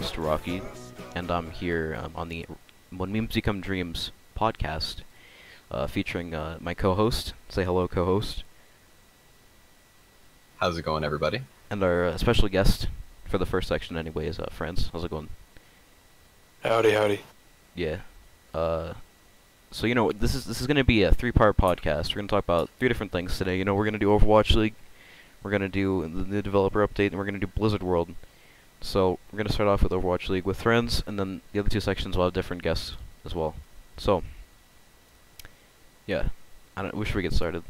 host, Rocky, and I'm here on the When Memes Become Dreams podcast, featuring my co-host. Say hello, co-host. How's it going, everybody? And our special guest for the first section anyway is Franz. How's it going? Howdy, howdy. Yeah. So this is gonna be a three-part podcast. We're gonna talk about three different things today. We're gonna do Overwatch League, we're gonna do the developer update, and we're gonna do Blizzard World. So we're gonna start off with Overwatch League with Friends, and then the other two sections will have different guests as well. So yeah, where should we get started?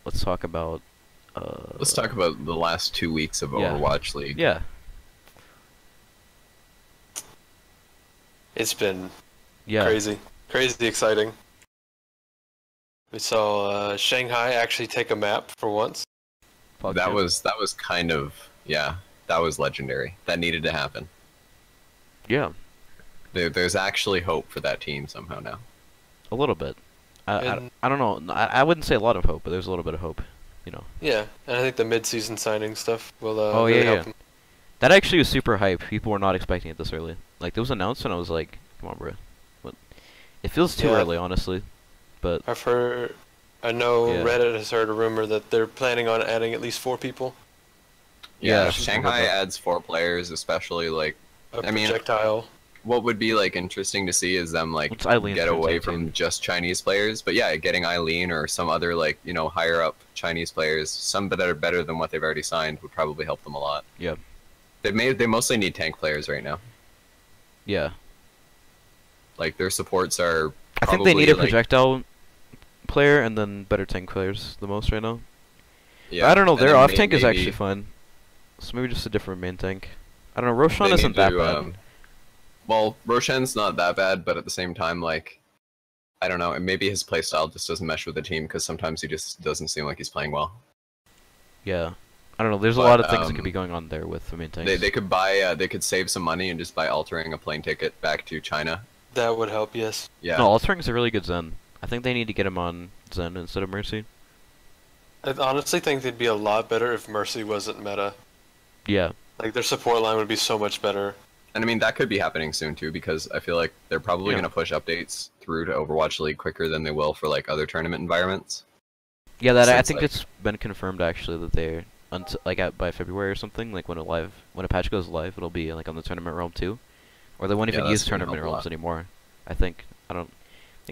Let's talk about the last 2 weeks of Overwatch League. Yeah. It's been crazy exciting. We saw Shanghai actually take a map for once. That was kind of, that was legendary. That needed to happen. Yeah. There's actually hope for that team somehow now. A little bit. I don't know. I wouldn't say a lot of hope, but there's a little bit of hope. Yeah, and I think the mid-season signing stuff will oh, really yeah, help yeah. them. That actually was super hype. People were not expecting it this early. Like, it was announced, and I was like, come on, bro. What? It feels too early, honestly. But I know Reddit has heard a rumor that they're planning on adding at least 4 people. Yeah, Shanghai adds 4 players, especially, like, projectile. What would be, like, interesting to see is them, like, get away from just Chinese players. But yeah, getting Eileen or some other, like, higher up Chinese players, some that are better than what they've already signed, would probably help them a lot. Yeah. They mostly need tank players right now. Yeah. Like, their supports are I think they need a projectile player and then better tank players the most right now. Yeah. But I don't know, their off tank is actually fine. So maybe just a different main tank. I don't know, Roshan isn't that bad. Well, Roshan's not that bad, but at the same time, like, I don't know, and maybe his playstyle just doesn't mesh with the team, because sometimes he just doesn't seem like he's playing well. Yeah. I don't know, there's a lot of things that could be going on there with the main tanks. They could buy, they could save some money and just buy altering a plane ticket back to China. That would help, yes. Yeah. No, altering's a really good Zen. I think they need to get him on Zen instead of Mercy. I honestly think they'd be a lot better if Mercy wasn't meta. Yeah. Like, their support line would be so much better. And I mean, that could be happening soon too, because I feel like they're probably going to push updates through to Overwatch League quicker than they will for, like, other tournament environments. Yeah, I think it's been confirmed actually that they're by February or something, like when a patch goes live, it'll be like on the tournament realm too, or they won't even use tournament realms anymore. I think I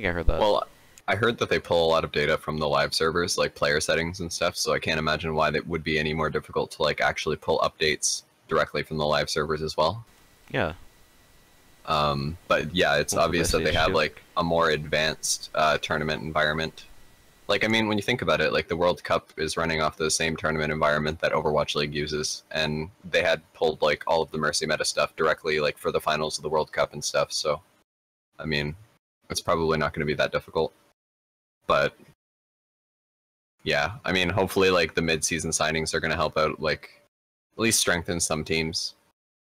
heard that. Well, I heard that they pull a lot of data from the live servers, like player settings and stuff. So I can't imagine why it would be any more difficult to, like, actually pull updates directly from the live servers as well. Yeah. But yeah, it's obvious that they have, like, a more advanced tournament environment. Like, I mean, when you think about it, like, the World Cup is running off the same tournament environment that Overwatch League uses, and they had pulled, like, all of the Mercy meta stuff directly, like, for the finals of the World Cup and stuff, so, I mean, it's probably not going to be that difficult. But, yeah, I mean, hopefully, like, the mid-season signings are going to help out, like, at least strengthen some teams.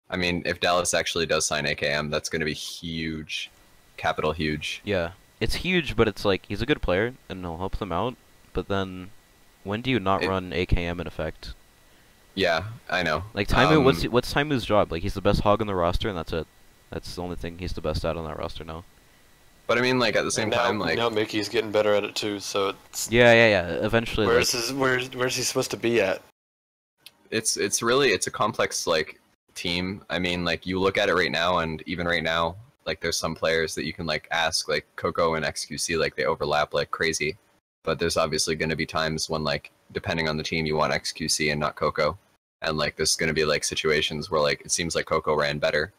I mean, if Dallas actually does sign AKM, that's going to be huge. Capital huge. Yeah. It's huge, but it's like, he's a good player, and he'll help them out, but then, when do you not run AKM in effect? Yeah, I know. Like, Taimu, what's Taimu's job? Like, he's the best hog on the roster, and that's it. That's the only thing he's the best at on that roster now. But I mean, like, at the same time, like... Now Mickey's getting better at it too, so it's... Yeah, eventually... Where's he supposed to be at? It's a complex, like, team. I mean, like, you look at it right now, and even right now, like, there's some players that you can, like, ask, like, Coco and XQC, like, they overlap like crazy. But there's obviously going to be times when, like, depending on the team, you want XQC and not Coco. And, like, there's going to be, like, situations where, like, it seems like Coco ran better.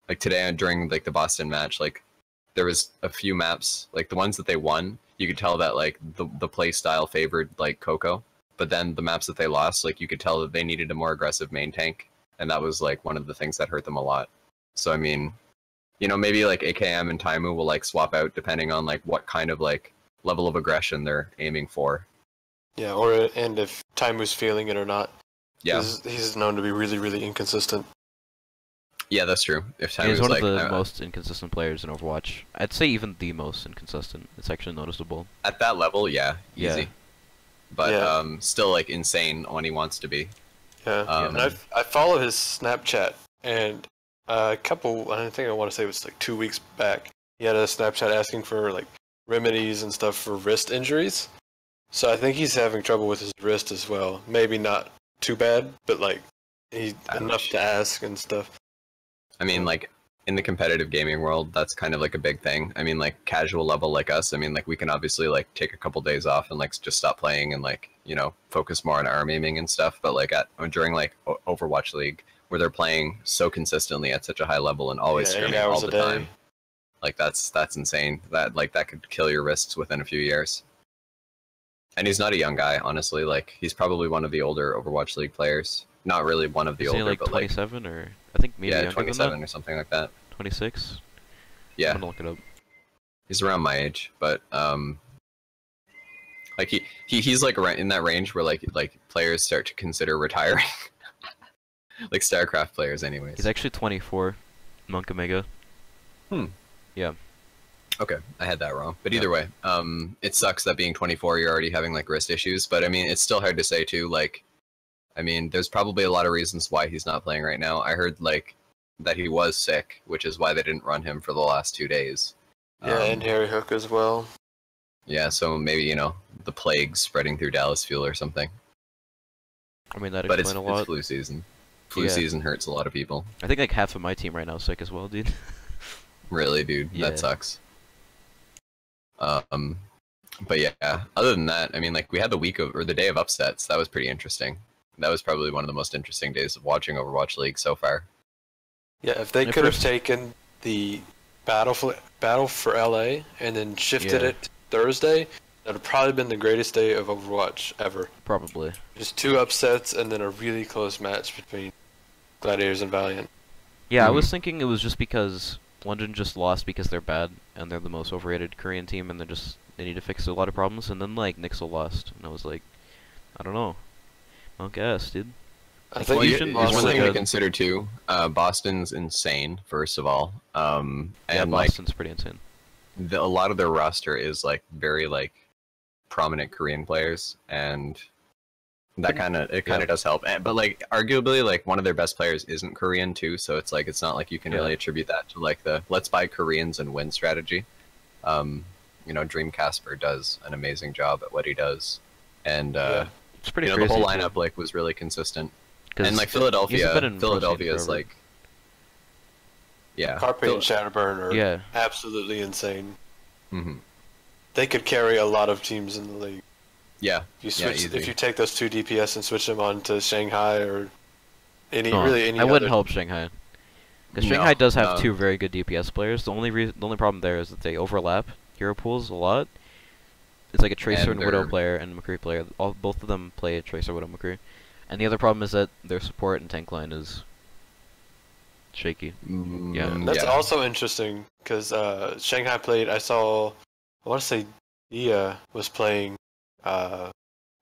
Like, today, during, like, the Boston match, like, there was a few maps, like, the ones that they won, you could tell that, like, the play style favored, like, Coco. But then the maps that they lost, like, you could tell that they needed a more aggressive main tank. And that was, like, one of the things that hurt them a lot. So, I mean, maybe, like, AKM and Taimu will, like, swap out depending on, like, what kind of, like, level of aggression they're aiming for. Yeah, and if Taimu's feeling it or not. Yeah. He's known to be really, really inconsistent. Yeah, that's true. He's one of the most inconsistent players in Overwatch. I'd say even the most inconsistent. It's actually noticeable. At that level, yeah, easy. But still, like, insane when he wants to be. Yeah, and I follow his Snapchat, and I think I want to say it was like 2 weeks back, he had a Snapchat asking for like remedies and stuff for wrist injuries. So I think he's having trouble with his wrist as well. Maybe not too bad, but like enough to ask and stuff. I mean, like, in the competitive gaming world, that's kind of like a big thing. I mean, like, casual level like us, I mean, like, we can obviously, like, take a couple days off and, like, just stop playing and, like, you know, focus more on arm aiming and stuff. But, like, during, like, Overwatch League, where they're playing so consistently at such a high level and always scrimming all the time, like, that's insane. That could kill your wrists within a few years. And he's not a young guy, honestly. Like, he's probably one of the older Overwatch League players. Not really one of the older, like but 27 or I think maybe younger 27 than that? or something like that. 26. Yeah, I'm gonna look it up. He's around my age, but like he's like in that range where like players start to consider retiring, like StarCraft players, anyways. He's actually 24, Monk Omega. Yeah. Okay, I had that wrong. But either way, it sucks that being 24, you're already having like wrist issues. But I mean, it's still hard to say too. Like, I mean, there's probably a lot of reasons why he's not playing right now. I heard like that he was sick, which is why they didn't run him for the last 2 days. Yeah, and Harry Hook as well. Yeah, so maybe, you know, the plague spreading through Dallas Fuel or something. I mean, that but explains a lot. It's flu season. Flu season hurts a lot of people. I think like half of my team right now is sick as well, dude. Really, dude? Yeah. That sucks. But yeah, other than that, I mean, like, we had the day of upsets. That was pretty interesting. That was probably one of the most interesting days of watching Overwatch League so far. Yeah, if they could have taken the battle for LA and then shifted it to Thursday, that would have probably been the greatest day of Overwatch ever. Probably. Just 2 upsets and then a really close match between Gladiators and Valiant. Yeah, I was thinking it was just because London just lost because they're bad and they're the most overrated Korean team and they need to fix a lot of problems, and then like Nixel lost and I was like, I don't know. Punk ass, dude. I think there's one thing to consider too. Boston's insane, first of all. And Boston's pretty insane. A lot of their roster is like very like prominent Korean players, and that kind of does help. But like arguably, like one of their best players isn't Korean too, so it's like it's not like you can really attribute that to like the let's buy Koreans and win strategy. You know, Dream Casper does an amazing job at what he does, and it's pretty the whole lineup like was really consistent. And like Philadelphia is like, Carpe and Shatterburn are absolutely insane. They could carry a lot of teams in the league. Yeah, if you take those 2 DPS and switch them on to Shanghai or any I wouldn't help Shanghai, because Shanghai does have 2 very good DPS players. The only problem there is that they overlap hero pools a lot. It's like a Tracer and Widow player and McCree player. Both of them play a Tracer, Widow, McCree. And the other problem is that their support and tank line is shaky. That's also interesting, because Shanghai played, I want to say Dia was playing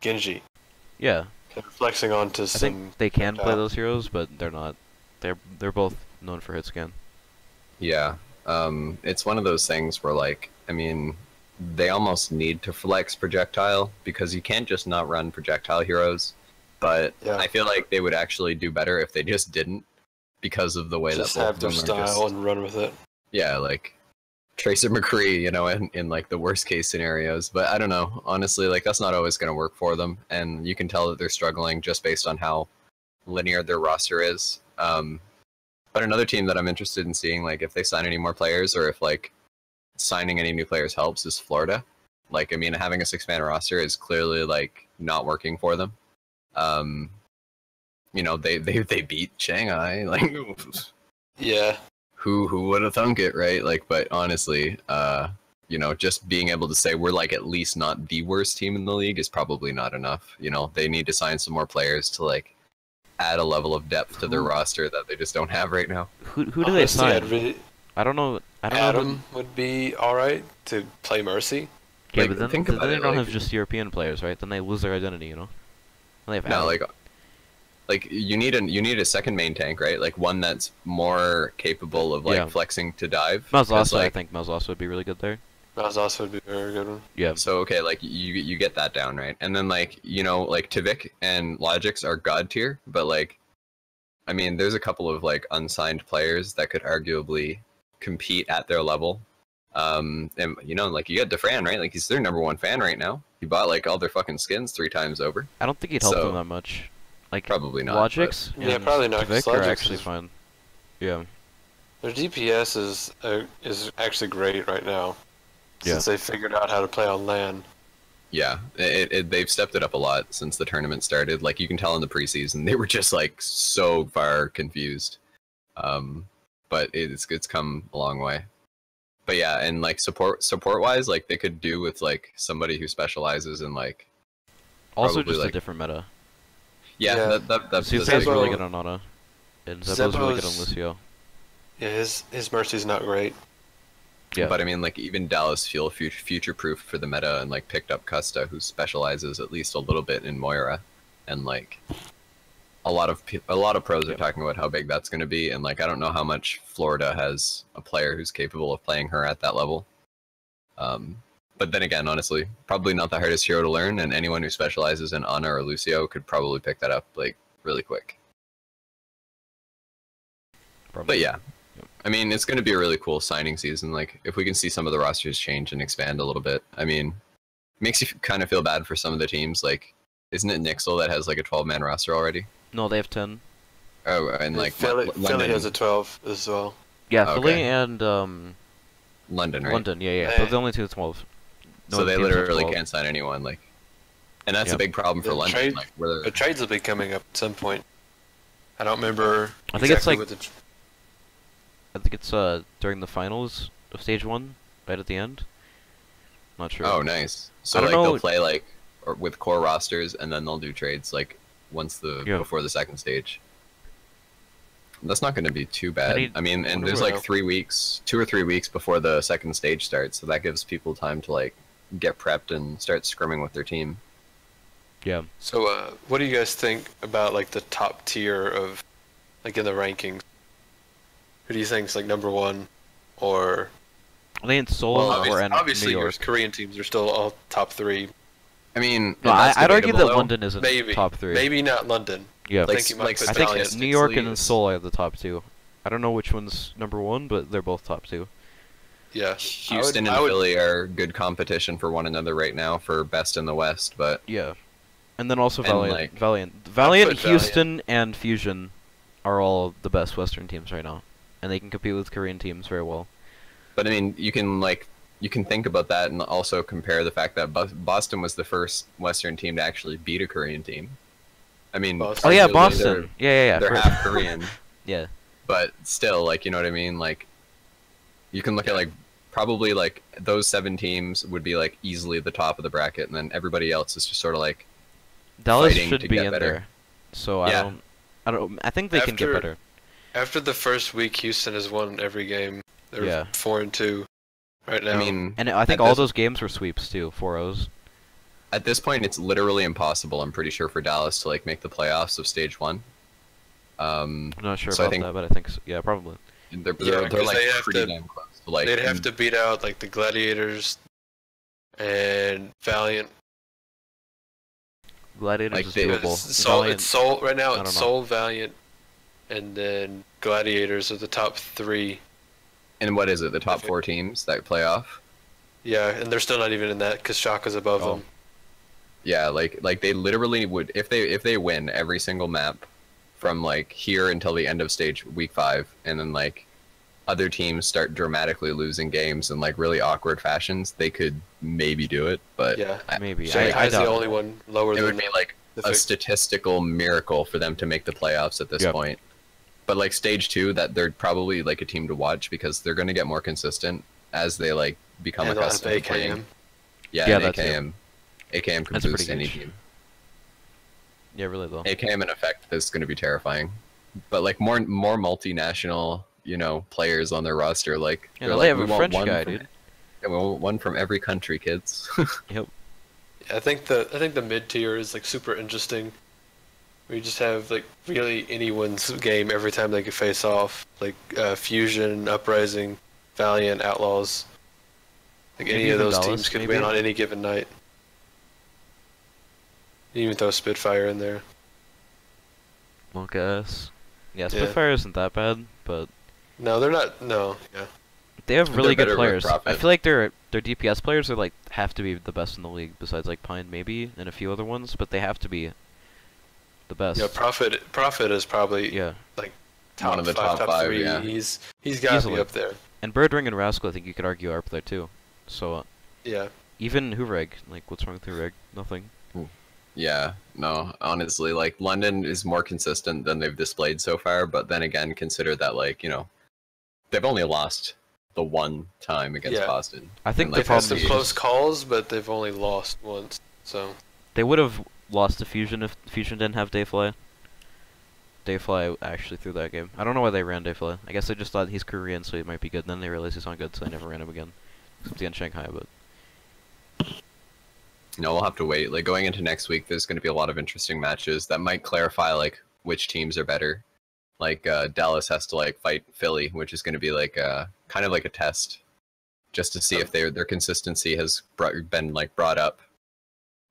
Genji. Yeah. Flexing onto I think they can play those heroes, but they're not. They're both known for hit scan. Yeah. It's one of those things where, like, I mean, they almost need to flex projectile, because you can't just not run projectile heroes. But I feel like they would actually do better if they just didn't, because of the way just that both have their style and run with it. Yeah, like Tracer McCree, you know, in like the worst case scenarios. But I don't know, honestly, like that's not always going to work for them, and you can tell that they're struggling just based on how linear their roster is. But another team that I'm interested in seeing, like if they sign any more players or if like signing any new players helps, is Florida. Like, I mean, having a 6-man roster is clearly like not working for them. You know, they beat Shanghai, like, yeah, who would have thunk it, right? Like, but honestly, you know, just being able to say we're like at least not the worst team in the league is probably not enough. You know, they need to sign some more players to like add a level of depth to their roster that they just don't have right now. Who do they sign? I don't know. Adam would be all right to play Mercy. Yeah, like, but then they don't have just European players, right? Then they lose their identity, you know. They have like you need a second main tank, right? Like one that's more capable of like flexing to dive. Mazlasa, I think Mazlasa would be really good there. Malzahs would be a very good one. Yeah. So okay, like you get that down, right? And then like like Tivik and Logix are god tier, but like I mean, there's a couple of like unsigned players that could arguably compete at their level. And like you got DeFran, right? Like he's their #1 fan right now. He bought like all their fucking skins 3 times over. I don't think he'd help So- them that much. Like Probably not. Logix Yeah, and probably not, 'cause Tvik are Logix actually is- fine. Yeah. Their DPS is actually great right now, Yeah. since they figured out how to play on LAN. Yeah, they've stepped it up a lot since the tournament started. Like you can tell in the preseason, they were just like so far confused. But it's come a long way. But yeah, and like support wise, like they could do with like somebody who specializes in like Also Probably, just a like- different meta. yeah, Yeah. that's Zupe's Zebo- really good on Ana. And Zebo's really good on Zebo's- Lucio. Yeah, his Mercy's not great. Yeah. But I mean, like even Dallas feel future proof for the meta and like picked up Custa, who specializes at least a little bit in Moira, and like a lot of pros are Yep. talking about how big that's going to be, and like I don't know how much Florida has a player who's capable of playing her at that level. But then again, honestly, probably not the hardest hero to learn, and anyone who specializes in Ana or Lucio could probably pick that up like really quick. Probably. But yeah, I mean, it's going to be a really cool signing season. Like, if we can see some of the rosters change and expand a little bit, I mean, makes you kind of feel bad for some of the teams. Like, isn't it Nixel that has like a 12-man roster already? No, they have 10. Oh, and like Philly London, has a 12 as well. Yeah, Okay. Philly and London, right? London. Yeah. Hey. They're the only two 12. No So other they teams have literally 12. can't sign anyone. Like, and that's Yeah. a big problem for The London. trade- Like, where The trades will be coming up at some point. I don't remember. I think it's exactly like- what the I think it's during the finals of stage 1, right at the end. Not sure. oh, nice. So I don't like know- they'll play like or with core rosters, and then they'll do trades like once Yeah. before the second stage. That's not going to be too bad. need- I mean, and wonder there's what like else- 3 weeks, 2 or 3 weeks before the second stage starts, so that gives people time to like get prepped and start scrimming with their team. Yeah. So, what do you guys think about like the top tier of, like in the rankings? Who do you think is like #1, or I think it's Seoul Well, or obviously New your York. Korean teams are still all top 3. I mean, No, that's I'd argue that debatable, though. London isn't Maybe top 3. Maybe not London. Yeah. I Like- think you might like put I think Valiant New York and leagues. Seoul are the top 2. I don't know which one's #1, but they're both top 2. Yeah, Houston I and would- Philly are good competition for one another right now for best in the West, but Yeah. And then also And, Valiant. like- Valiant, put Valiant. Houston, and Fusion are all the best Western teams right now, and they can compete with Korean teams very well. I mean, you can think about that and also compare the fact that Boston was the first Western team to actually beat a Korean team. I mean, Boston. Oh yeah, arguably Boston. Yeah. They're for- half Korean, yeah. but still, like, you know what I mean? Like, you can look at like probably like those 7 teams would be like easily the top of the bracket, and then everybody else is just sort of like Dallas fighting should to be get in better. there. So Yeah. I don't. I think they can get After- better. After the first week, Houston has won every game. They're Yeah. 4-2 right now. I mean, And I think at all this- those games were sweeps too, 4-0s. at this point, it's literally impossible. I'm pretty sure for Dallas to like make the playoffs of stage 1. I'm not sure So I about think- that, but I think so. Yeah, probably. And they're, Yeah, they're, because like they have pretty to- damn close. To, like, they'd have to beat out like the Gladiators and Valiant. Gladiators Like, is they- doable. It's Soul, Valiant- it's Soul right now. I It's don't know. Soul, Valiant, and then Gladiators are the top 3. And what is it? The top Okay. 4 teams that play off? Yeah, and they're still not even in that because Shaka's above Oh. them. Yeah, like they literally would if they win every single map from like here until the end of stage week 5, and then like other teams start dramatically losing games in like really awkward fashions, they could maybe do it, but Yeah, Maybe. I Shanghai's the doubt only it. one lower it than would be like the a Vic- statistical miracle for them to make the playoffs at this Yep. point. But like stage 2, that they're probably like a team to watch because they're going to get more consistent as they like become and they'll have accustomed to playing. AKM. Yeah, Yeah, and that's it. AKM can That's boost pretty any huge. team. Yeah, really though. AKM in effect is going to be terrifying, but like more multinational, players on their roster. Like, Yeah, they're no, like, they have "We a want French one guy, from- dude. yeah, we want one from every country, kids." Yep. I think the mid tier is like super interesting. We just have like really anyone's game every time they could face off, like Fusion, Uprising, Valiant, Outlaws. Like Maybe any of even those Dallas, teams could maybe? win on any given night. You even throw Spitfire in there. Well, guess. Yeah, Yeah. Spitfire isn't that bad, but No, they're not. No, yeah. they have really They're good better with players. I Profit. feel like their DPS players are like have to be the best in the league, besides like Pine maybe and a few other ones, but they have to be the best. Yeah, Profit is probably Yeah. top One of the five, top five, three. yeah. He's got to Easily. be up there. And Birdring and Rascal, I think you could argue are up there too. So Yeah. even Hureg, like what's wrong with Hureg? Nothing. Yeah, no, honestly, like London is more consistent than they've displayed so far, but then again, consider that like, they've only lost the one time against Yeah. Boston. I think And, the like, They've had problem some is close just- calls, but they've only lost once. So They would have lost to Fusion if Fusion didn't have Dayfly. Dayfly actually threw that game. I don't know why they ran Dayfly. I guess they just thought he's Korean, so he might be good. And then they realized he's not good, so they never ran him again. Except against Shanghai, but No, we'll have to wait. Like going into next week, there's going to be a lot of interesting matches that might clarify like which teams are better. Like Dallas has to like fight Philly, which is going to be like kind of like a test, just to see if their consistency has been like brought up.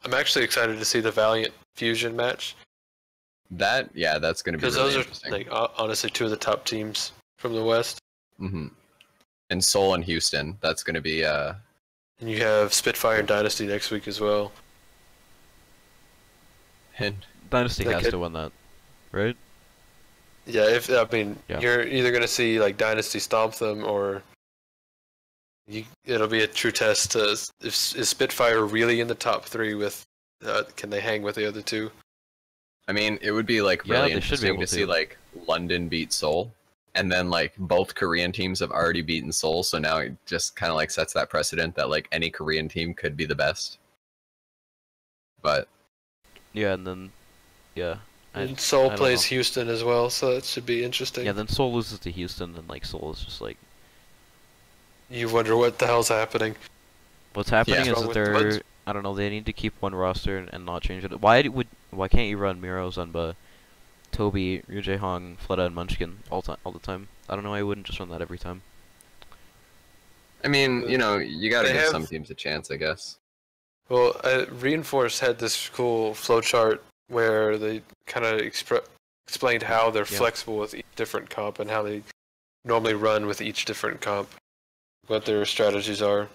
I'm actually excited to see the Valiant Fusion match That's going to be because really those are interesting. like honestly two of the top teams from the West. hmm And Seoul and Houston, that's going to be And you have Spitfire and Dynasty next week as well. and Dynasty That has could- to win that, right? Yeah, Yeah. you're either gonna see like Dynasty stomp them, or it'll be a true test to is Spitfire really in the top three with can they hang with the other two? I mean, it would be like Yeah, really they should be interesting able to see to. like London beat Seoul, and then like both Korean teams have already beaten Seoul, so now it just kind of like sets that precedent that like any Korean team could be the best. But Yeah, and then yeah. And Seoul don't plays know. Houston as well, so that should be interesting. Yeah, then Seoul loses to Houston, and like Seoul is just like You wonder what the hell's happening. what's happening Yeah. is Wrong that with the Buds? they're I don't know, they need to keep one roster and not change it. Why can't you run Miro, Zunba, Toby, Ryujay Hong, Fleta, and Munchkin all the time? I don't know why you wouldn't just run that every time. I mean, you got to They give have- some teams a chance, I guess. Well, Reinforce had this cool flowchart where they kind of explained how they're Yeah. flexible with each different comp and how they normally run with each different comp, what their strategies are.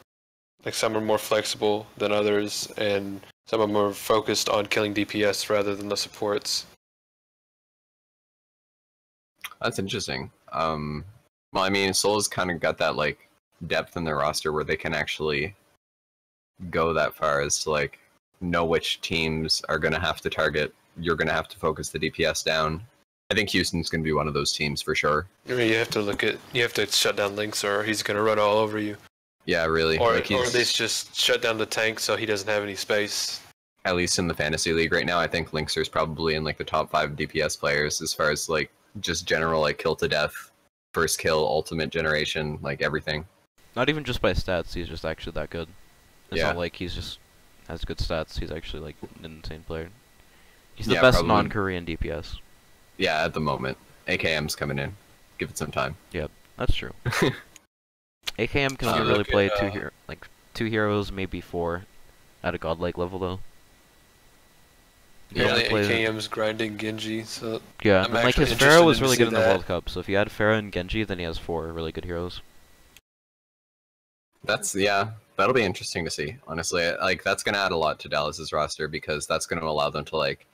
Like some are more flexible than others, and some are more focused on killing DPS rather than the supports. That's interesting. Well, I mean, Seoul's kind of got that like depth in their roster where they can actually go that far as to like know which teams are going to have to target. You're going to have to focus the DPS down. I think Houston's going to be one of those teams for sure. I mean, you have to shut down Lynx, or he's gonna run all over you, Yeah, really. or Like, or he's, at least just shut down the tank so he doesn't have any space. at least in the fantasy league right now, I think Linkster's probably in like the top 5 DPS players as far as like just general like kill to death, first kill, ultimate generation, like everything. Not even just by stats, he's just actually that good. It's Yeah. not like he's just has good stats, he's actually like an insane player. He's the Yeah, best probably. non-Korean DPS. Yeah, at the moment. AKM's coming in. Give it some time. That's true. AKM can only Uh, really look play at, two heroes, maybe 4 at a godlike level though. He Yeah, only Yeah, plays- AKM's grinding Genji, so Yeah, I'm and like actually his interested Pharah was to really see good in the that. World Cup, so if you add Pharah and Genji, then he has 4 really good heroes. That'll be interesting to see. Honestly, like that's gonna add a lot to Dallas's roster because that's gonna allow them to like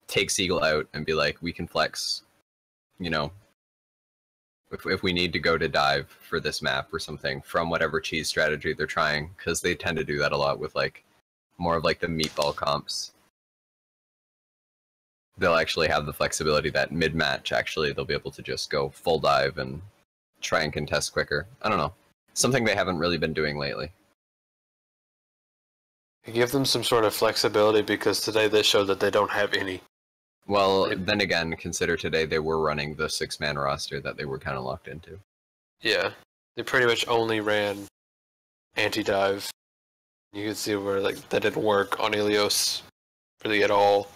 take Siegel out and be like, we can flex, if we need to go to dive for this map or something from whatever cheese strategy they're trying, because they tend to do that a lot with like more of like the meatball comps. They'll actually have the flexibility that mid-match actually they'll be able to just go full dive and try and contest quicker. I don't know. Something they haven't really been doing lately. give them some sort of flexibility because today they showed that they don't have any. Well, then again, consider today they were running the 6-man roster that they were kind of locked into. Yeah, they pretty much only ran anti-dive. You can see where like that didn't work on Ilios really at all.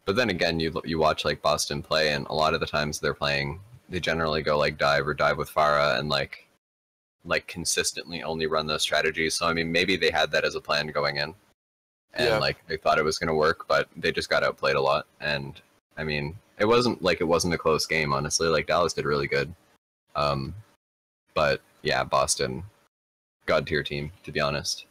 But then again, you watch like Boston play, and a lot of the times they generally go like dive or dive with Farah, and like like consistently only run those strategies. So I mean, maybe they had that as a plan going in, and like they thought it was going to work, but they just got outplayed a lot. And I mean, it wasn't a close game, honestly. Like Dallas did really good, but yeah, Boston, god tier team, to be honest.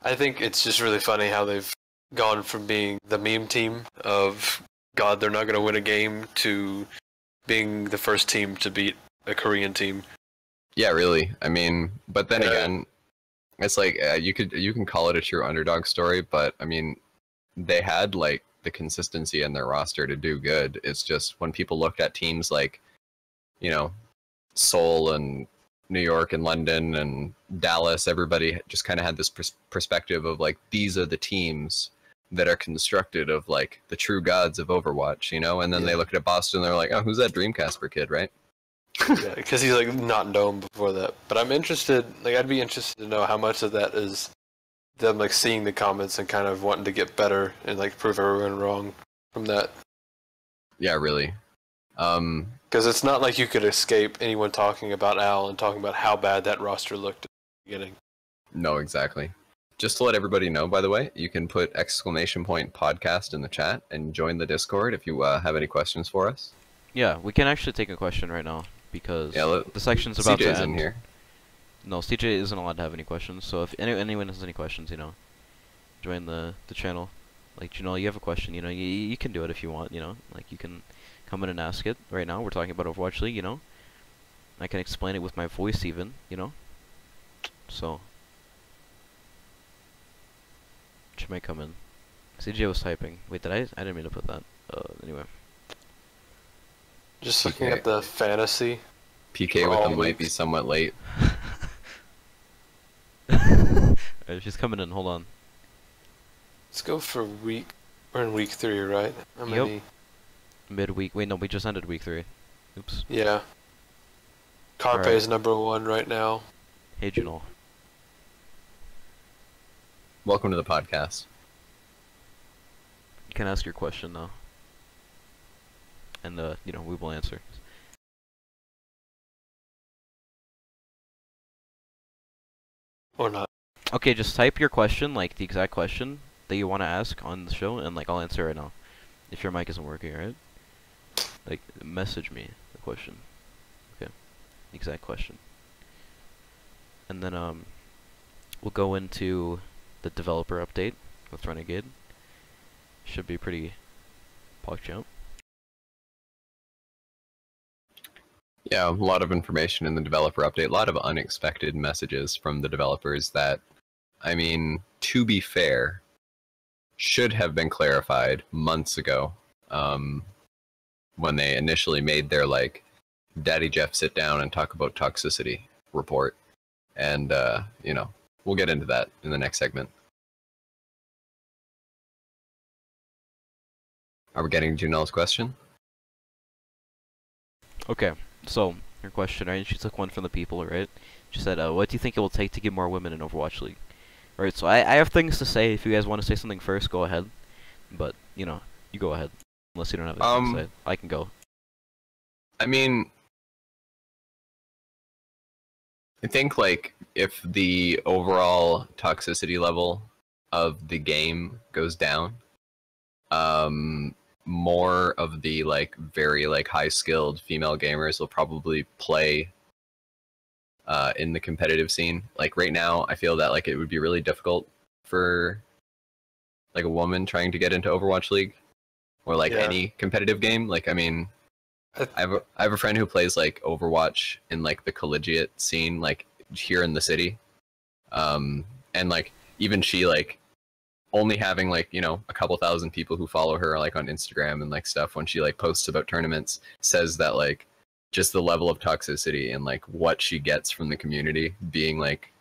I think it's just really funny how they've gone from being the meme team of God, they're not going to win a game, to being the first team to beat a Korean team. Yeah, really. I mean, but then again, it's like you can call it a true underdog story, but I mean, they had like the consistency in their roster to do good. It's just when people looked at teams like, you know, Seoul and New York and London and Dallas, everybody just kind of had this perspective of like, these are the teams that are constructed of like the true gods of Overwatch, you know? And then they looked at Boston and they're like, oh, who's that Dreamcasper kid, right? Yeah, because he's like not known before that. But I'm interested, like I'd be interested to know how much of that is them like seeing the comments and kind of wanting to get better and like prove everyone wrong from that. Yeah, really. Because it's not like you could escape anyone talking about Al and talking about how bad that roster looked at the beginning. No, exactly. Just to let everybody know, by the way, you can put ! podcast in the chat and join the Discord if you have any questions for us. Yeah, we can actually take a question right now because the section's about CJ's to end. in here. No, CJ isn't allowed to have any questions, so if anyone has any questions, you know, join the channel. Like, you know, you have a question, you know, you can do it if you want, you know, like you can come in and ask it. Right now, we're talking about Overwatch League, you know. I can explain it with my voice even, you know. So, she might come in. CJ was typing. Wait, did I didn't mean to put that. Anyway. Just looking at the fantasy. PK with them might be somewhat late. Alright, she's coming in, hold on. Let's go for week. We're in week 3, right? How many? Midweek. Wait, no, we just ended week 3. Oops. Yeah. Carpe is #1 right now. Hey, Janelle. Welcome to the podcast. You can ask your question now. And, you know, we will answer. Or not. Okay, just type your question, like the exact question that you want to ask on the show, and like I'll answer right now. If your mic isn't working, right? Like, message me the question. Okay. Exact question. And then, we'll go into the developer update with Renegade. Should be pretty pogchamp. Yeah, a lot of information in the developer update, a lot of unexpected messages from the developers that, I mean, to be fair, should have been clarified months ago, when they initially made their, like, Daddy Jeff sit down and talk about toxicity report. And, you know, we'll get into that in the next segment. Are we getting Janelle's question? Okay, so, her question, right? She took one from the people, right? She said, what do you think it will take to get more women in Overwatch League? Right, so I have things to say. If you guys want to say something first, go ahead. But, you know, you go ahead. Unless you don't have anything to say. I can go. I mean, I think, like, if the overall toxicity level of the game goes down, more of the, like, very, like, high-skilled female gamers will probably play in the competitive scene. Like, right now, I feel that, like, it would be really difficult for, like, a woman trying to get into Overwatch League or, like, any competitive game. Like, I mean, I have a friend who plays, like, Overwatch in, like, the collegiate scene, like, here in the city. And, like, even she, like, only having, like, you know, a couple thousand people who follow her, like, on Instagram and, like, stuff, when she, like, posts about tournaments, says that, like, just the level of toxicity and, like, what she gets from the community being, like,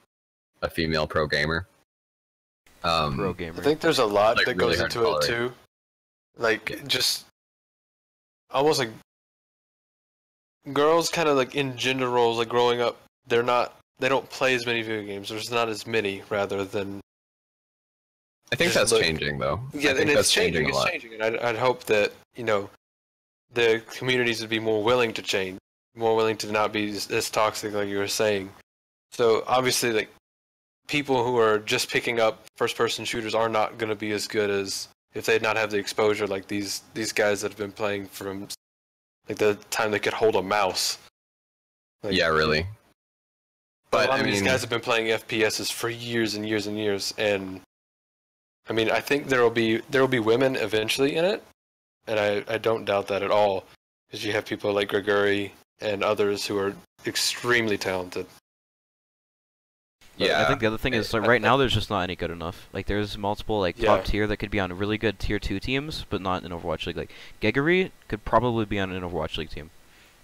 a female pro gamer. Pro gamer. I think there's a lot like, that really goes into it, too. Like, just almost like girls kind of, like, in gender roles, like, growing up, they don't play as many video games. There's not as many, rather than... I think that's changing, though. Yeah, I think and that's changing a lot. It's changing, and I'd hope that, you know, the communities would be more willing to change, more willing to not be as toxic, like you were saying. So obviously, like people who are just picking up first-person shooters are not going to be as good as if they did not have the exposure like these guys that have been playing from like the time they could hold a mouse. Like, yeah, really. But I mean, these guys have been playing FPSs for years and years and years, and I mean, I think there will be women eventually in it, and I don't doubt that at all, because you have people like Gregory and others who are extremely talented. But yeah, I think the other thing is, like, right now there's just not any good enough. Like, there's multiple, like, top tier that could be on really good tier 2 teams, but not in Overwatch League. Like, Gregory could probably be on an Overwatch League team.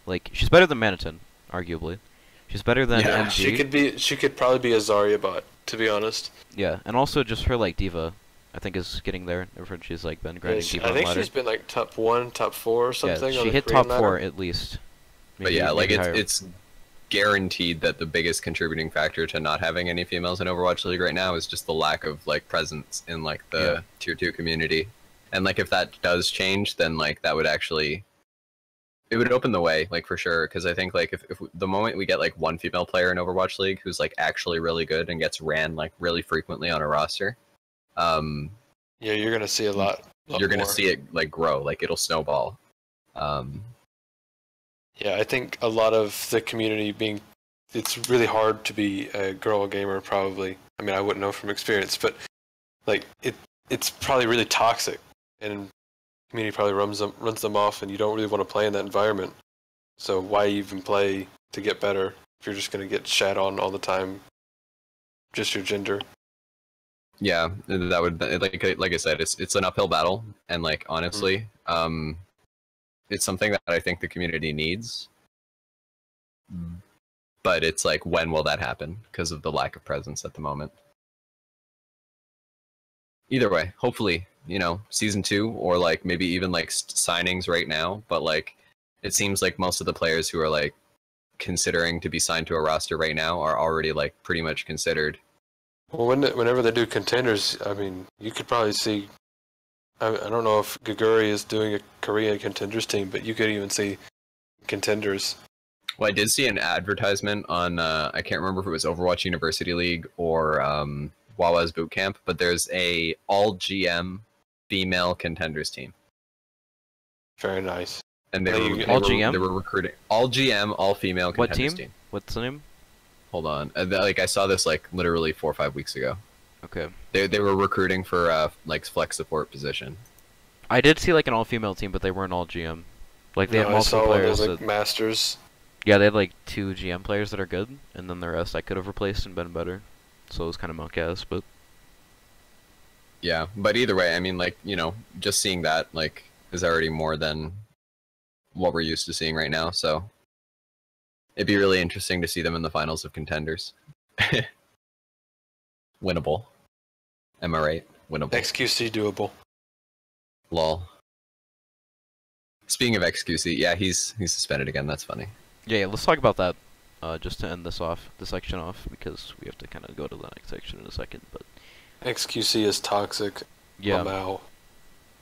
Like, she's better than Maniton, arguably. She's better than MG. She could probably be a Zarya bot, to be honest. Yeah, and also just her, like, diva, I think is getting there. Ever since she's, like, been grinding diva on I think ladder. she's been, like, top 1, top 4 or something. Yeah, on she the hit Korean top ladder. 4 at least. But yeah, like higher. it's guaranteed that the biggest contributing factor to not having any females in Overwatch League right now is just the lack of like presence in like the tier 2 community. And like if that does change, then like that would actually it would open the way, like for sure, because I think like if the moment we get like one female player in Overwatch League who's like actually really good and gets ran like really frequently on a roster, yeah, you're gonna see a lot you're gonna more. see it like grow, like it'll snowball. Yeah, I think a lot of the community it's really hard to be a girl gamer, probably. I mean, I wouldn't know from experience, but like it's probably really toxic, and the community probably runs them off, and you don't really want to play in that environment. So why even play to get better if you're just gonna get shat on all the time, just your gender? Yeah, that would like I said, it's an uphill battle, and like honestly, it's something that I think the community needs. But it's like, when will that happen? Because of the lack of presence at the moment. Either way, hopefully, you know, season 2 or like maybe even like signings right now. But like, it seems like most of the players who are like considering to be signed to a roster right now are already like pretty much considered. Well, whenever they do contenders, I mean, you could probably see. I don't know if Gaguri is doing a Korean contenders team, but you could even see contenders. Well, I did see an advertisement on, I can't remember if it was Overwatch University League or Wawa's Boot Camp, but there's a all-GM female contenders team. Very nice. And they were recruiting. All-GM, all-female contenders team. What's the name? Hold on. Like I saw this like literally 4 or 5 weeks ago. Okay. They were recruiting for like flex support position. I did see like an all-female team, but they weren't all GM. Like they had multiple players. Like masters. Yeah, they had like 2 GM players that are good, and then the rest I could have replaced and been better. So it was kind of milk-ass, but yeah. But either way, I mean, like, you know, just seeing that like is already more than what we're used to seeing right now. So it'd be really interesting to see them in the finals of contenders. Winnable. Am I right? Winnable. XQC doable. Lol. Speaking of XQC, yeah, he's suspended again. That's funny. yeah, let's talk about that just to end this section off, because we have to kind of go to the next section in a second. But XQC is toxic. yeah, Lamau.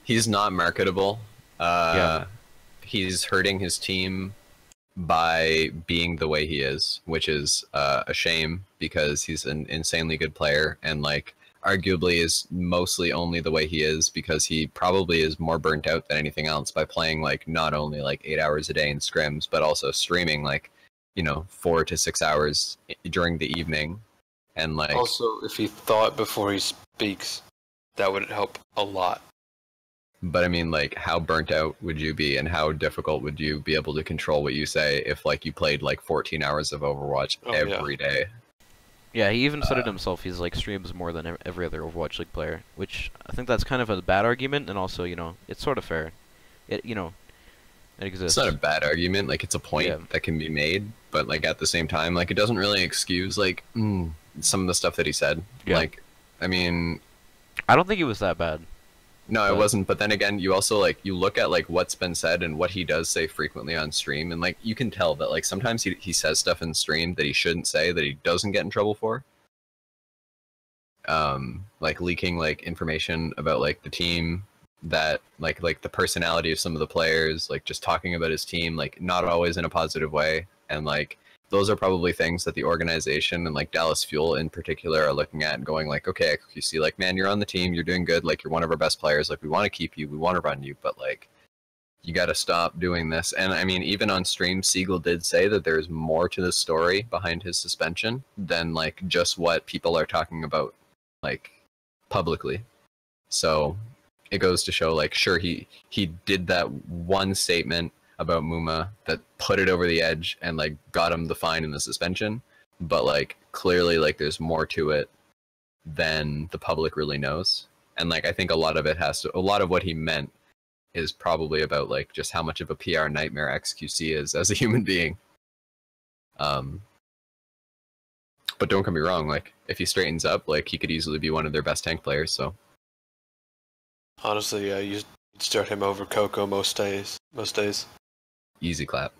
He's not marketable. Yeah. He's hurting his team by being the way he is, which is a shame, because he's an insanely good player, and like arguably is mostly only the way he is because he probably is more burnt out than anything else by playing like not only like 8 hours a day in scrims, but also streaming like, you know, 4 to 6 hours during the evening. And like Also, if he thought before he speaks, that would help a lot. But I mean, like, how burnt out would you be, and how difficult would you be able to control what you say if like you played like 14 hours of Overwatch every day? Yeah, he even said it himself. He's like streams more than every other Overwatch League player, which I think that's kind of a bad argument, and also, you know, it's sort of fair. It exists. It's not a bad argument. Like, it's a point that can be made, but like at the same time, like it doesn't really excuse like some of the stuff that he said. Yeah. Like, I mean, I don't think it was that bad. No, it wasn't. But then again, you also like you look at like what's been said and what he does say frequently on stream, and like you can tell that like sometimes he says stuff in stream that he shouldn't say, that he doesn't get in trouble for. Like leaking like information about like the team, that like the personality of some of the players, like just talking about his team, like not always in a positive way, and like those are probably things that the organization and like Dallas Fuel in particular are looking at and going like, okay, you see, like, man, you're on the team, you're doing good, like, you're one of our best players, like, we want to keep you, we want to run you, but like, you got to stop doing this. And I mean, even on stream, Siegel did say that there's more to the story behind his suspension than like just what people are talking about, like, publicly. So it goes to show, like, sure, he did that one statement about Muma that put it over the edge and like got him the fine and the suspension, but like clearly, like, there's more to it than the public really knows. And like, I think a lot of what he meant is probably about like just how much of a PR nightmare XQC is as a human being. But don't get me wrong, like, if he straightens up, like, he could easily be one of their best tank players. So Honestly, yeah, you'd start him over Coco most days. easy clap.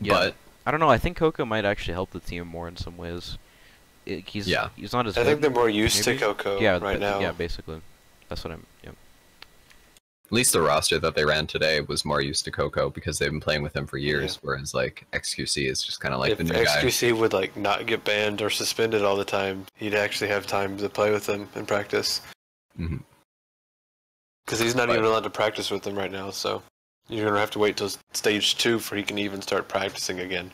Yeah. But I don't know. I think Coco might actually help the team more in some ways. He's not as I good, think they're more used maybe? to Coco Yeah, right now. Yeah, basically. That's what I'm. Yeah. at least the roster that they ran today was more used to Coco because they've been playing with him for years, whereas like XQC is just kind of like if the new guy. XQC would like not get banned or suspended all the time, he'd actually have time to play with them in practice. Mhm. Because he's not even allowed to practice with them right now, so you're gonna have to wait till stage 2 for he can even start practicing again.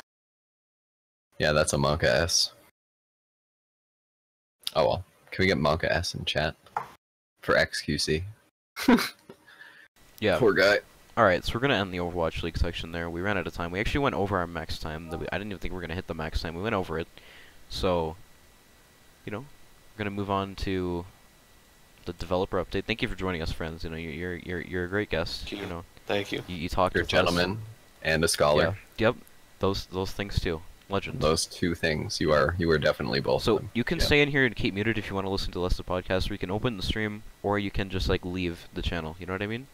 Yeah, that's a Monka S. Oh well, can we get Monka S in chat for XQC? Yeah. Poor guy. Alright, so we're going to end the Overwatch League section there. We ran out of time. We actually went over our max time. I didn't even think we were going to hit the max time. We went over it. So, you know, we're going to move on to the developer update. Thank you for joining us, friends. You know, you're a great guest. Thank you. You know, Thank you. you talk You're a with gentleman and a us. scholar. Yeah. Yep. Those things too. Legends. Those two things, you are definitely both. So of them. you can stay in here and keep muted if you want to listen to the rest of the podcast, or you can open the stream, or you can just like leave the channel. You know what I mean?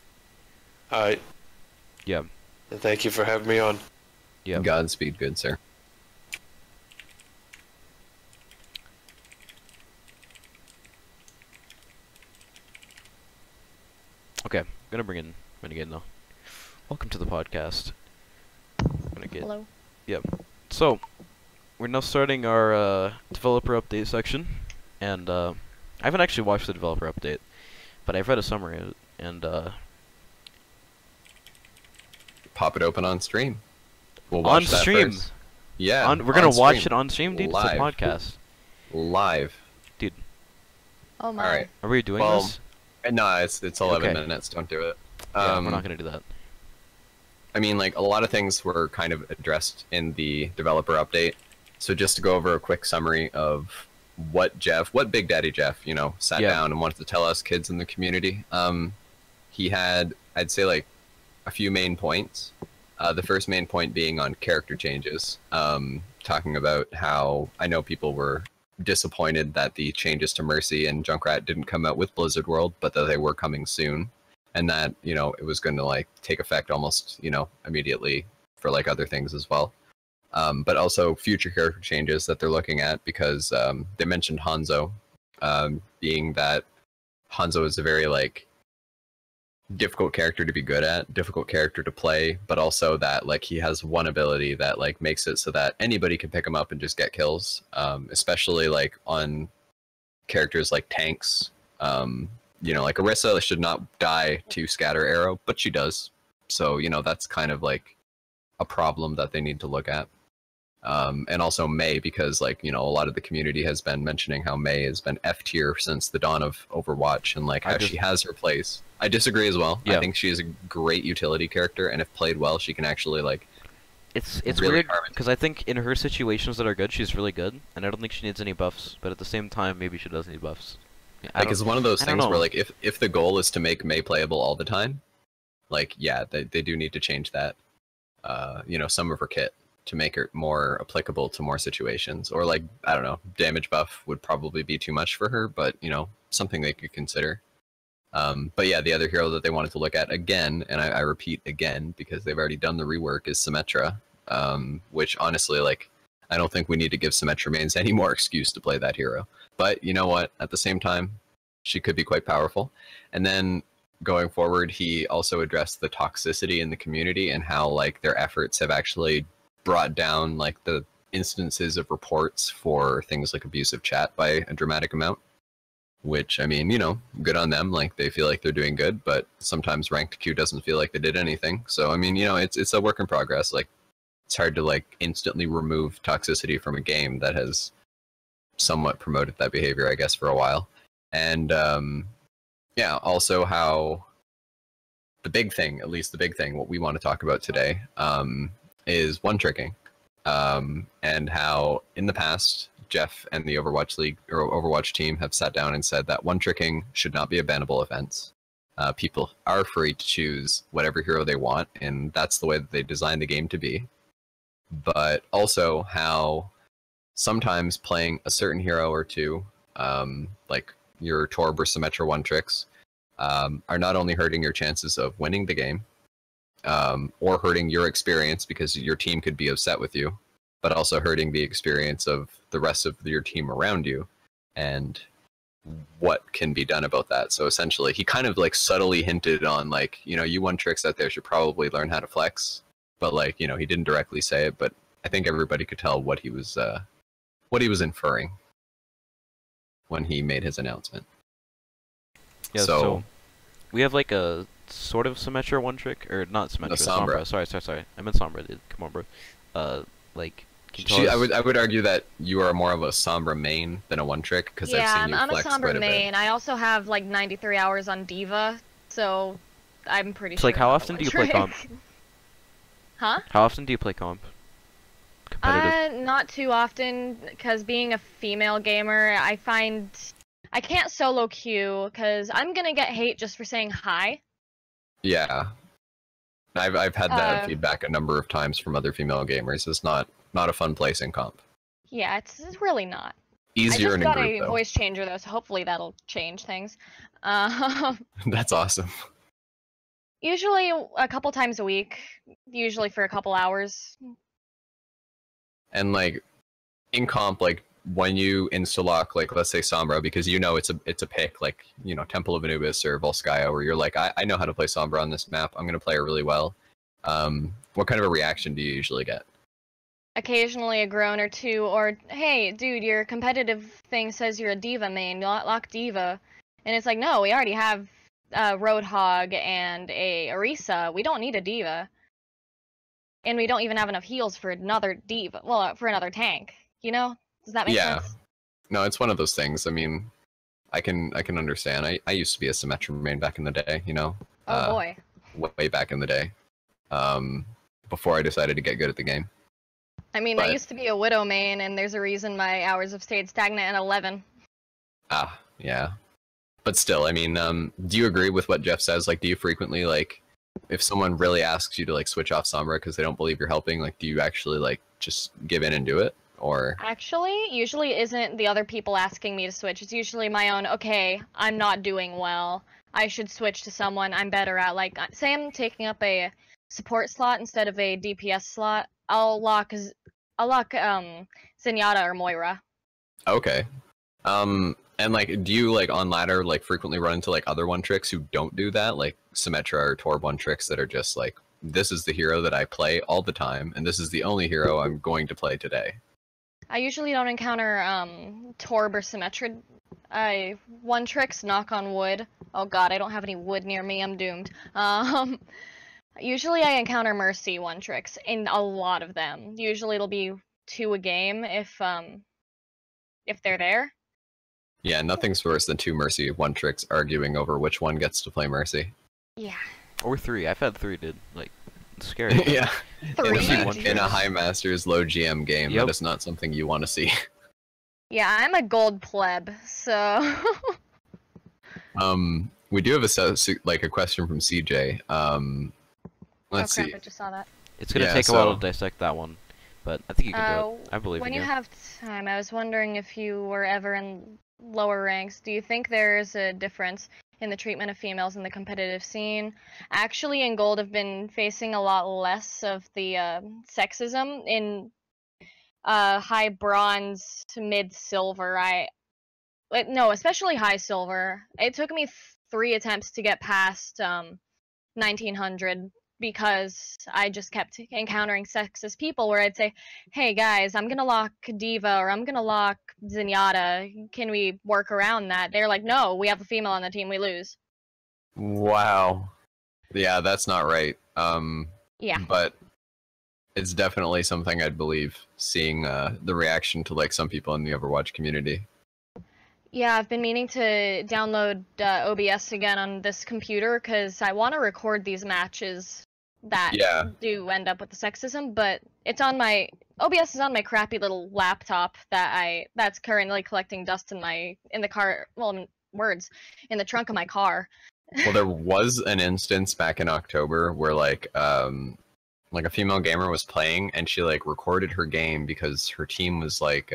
Alright. Yeah. And thank you for having me on. Yeah. Godspeed, good sir. Okay, I'm gonna bring in Renegade now. Welcome to the podcast, Renegade. Hello. Yep. So, we're now starting our developer update section, and I haven't actually watched the developer update, but I've read a summary of it, and Pop it open on stream. We'll on watch that stream. first. Yeah, We're gonna on watch stream. it on stream, dude. Live. It's a podcast. Live. Oh my. All right. Are we doing Well, this? No, it's 11 Okay. minutes. Don't do it. Yeah, we're not gonna do that. I mean, like, a lot of things were kind of addressed in the developer update. So just to go over a quick summary of what Big Daddy Jeff, you know, sat Yeah. down and wanted to tell us kids in the community. He had, I'd say, like, a few main points. The first main point being on character changes. Talking about how I know people were disappointed that the changes to Mercy and Junkrat didn't come out with Blizzard World, but that they were coming soon. And that, you know, it was going to like take effect almost, you know, immediately for like other things as well. But also future character changes that they're looking at because they mentioned Hanzo, being that Hanzo is a very like difficult character to be good at, difficult character to play, but also that like he has one ability that like makes it so that anybody can pick him up and just get kills, especially like on characters like tanks. You know, like Orisa should not die to scatter arrow, but she does. So, you know, that's kind of like a problem that they need to look at. And also Mei, because like, you know, a lot of the community has been mentioning how Mei has been F tier since the dawn of Overwatch and like how she has her place. I disagree as well. Yeah. I think she is a great utility character, and if played well, she can actually like It's really weird carve it. because I think in her situations that are good, she's really good, and I don't think she needs any buffs. But at the same time, maybe she does need buffs. Yeah, like it's one of those I don't things where know. like if the goal is to make Mei playable all the time, like yeah, they do need to change that. You know, some of her kit to make her more applicable to more situations, or like I don't know, damage buff would probably be too much for her, but you know, something they could consider. But yeah, the other hero that they wanted to look at again, and I repeat again because they've already done the rework, is Symmetra, which honestly, like, I don't think we need to give Symmetra mains any more excuse to play that hero. But you know what? At the same time, she could be quite powerful. And then going forward, he also addressed the toxicity in the community and how like their efforts have actually brought down like the instances of reports for things like abusive chat by a dramatic amount. Which, I mean, good on them. Like, they feel like they're doing good, but sometimes ranked queue doesn't feel like they did anything. So, I mean, it's a work in progress. Like, it's hard to like instantly remove toxicity from a game that has somewhat promoted that behavior, I guess, for a while. And yeah, also how the big thing, at least the big thing, what we want to talk about today, is one-tricking. And how in the past, Jeff and the Overwatch League or Overwatch team have sat down and said that one-tricking should not be a bannable offense. People are free to choose whatever hero they want, and that's the way that they designed the game to be. But also how sometimes playing a certain hero or two, like your Torb or Symmetra one-tricks, are not only hurting your chances of winning the game, or hurting your experience because your team could be upset with you, but also hurting the experience of the rest of your team around you, and what can be done about that. So essentially, he kind of like subtly hinted on like, you one-tricks out there should probably learn how to flex, but like, he didn't directly say it, but I think everybody could tell what he was inferring when he made his announcement. Yeah, so we have like a sort of Symmetra one trick, or not Symmetra, Sombra. Sorry. I meant Sombra, dude. Come on, bro. Like, I would argue that you are more of a Sombra main than a one trick, because I've seen you I'm a flex quite Sombra a main. bit. I also have like 93 hours on Diva, so I'm pretty It's sure. like, how I'm a often do you play one-trick. comp? Huh? How often do you play comp? Competitive? Not too often, because being a female gamer, I find I can't solo queue, because I'm gonna get hate just for saying hi. Yeah, I've had that feedback a number of times from other female gamers. It's not a fun place in comp. Yeah, it's really not. Easier in a group, I just got a though. voice changer though, so hopefully that'll change things. That's awesome. Usually a couple times a week, usually for a couple hours. And like in comp, like when you insta-lock, like let's say Sombra, because it's a pick, like Temple of Anubis or Volskaya, where you're like, I know how to play Sombra on this map. I'm gonna play her really well. What kind of a reaction do you usually get? Occasionally a groan or two, or hey, dude, your competitive thing says you're a diva main. Lock diva, and it's like, no, we already have Roadhog and a Orisa. We don't need a diva, and we don't even have enough heals for another diva. Well, for another tank. Does that make sense? No, it's one of those things. I mean, I can understand. I used to be a Symmetra main back in the day. Oh boy. Way back in the day. Before I decided to get good at the game. I mean, I used to be a Widow main, and there's a reason my hours have stayed stagnant at 11. Ah, yeah. But still, I mean, do you agree with what Jeff says? Like, do you frequently, like, if someone really asks you to, like, switch off Sombra because they don't believe you're helping, like, do you actually, like, just give in and do it? Or Actually, usually isn't the other people asking me to switch. It's usually my own, okay, I'm not doing well. I should switch to someone I'm better at. Like, say I'm taking up a support slot instead of a DPS slot. I'll lock Zenyatta or Moira. Okay. And like, do you like on ladder like frequently run into like other one tricks who don't do that, like Symmetra or Torb one tricks that are just like, this is the hero that I play all the time, and this is the only hero I'm going to play today? I usually don't encounter Torb or Symmetra. One tricks, knock on wood. Oh god, I don't have any wood near me. I'm doomed. Usually I encounter Mercy one tricks, and a lot of them. Usually it'll be 2 a game if they're there. Yeah, nothing's worse than 2 Mercy one tricks arguing over which one gets to play Mercy. Yeah. Or 3. I've had 3, dude. Like, it's scary. Yeah. 3? In a high masters low GM game, Yep. that is not something you want to see. Yeah, I'm a gold pleb, so... We do have a question from CJ. Let's crap, see. I just saw that. It's gonna Yeah, take a while so- to dissect that one, but I think you can do it. I believe When in you have time, I was wondering if you were ever in lower ranks. Do you think there's a difference in the treatment of females in the competitive scene? Actually, in gold, I've been facing a lot less of the sexism. In high bronze to mid silver, no, especially high silver. It took me 3 attempts to get past 1900 because I just kept encountering sexist people where I'd say, hey guys, I'm gonna lock Diva or I'm gonna lock Zenyatta. Can we work around that? They're like, no, we have a female on the team, we lose. Wow. Yeah, that's not right. Yeah. But it's definitely something I'd believe, seeing the reaction to like some people in the Overwatch community. Yeah, I've been meaning to download OBS again on this computer because I want to record these matches that do end up with the sexism, but it's on my OBS is on my crappy little laptop that's currently collecting dust in the car. Well, in the trunk of my car. Well, there was an instance back in October where like a female gamer was playing and she like recorded her game because her team was like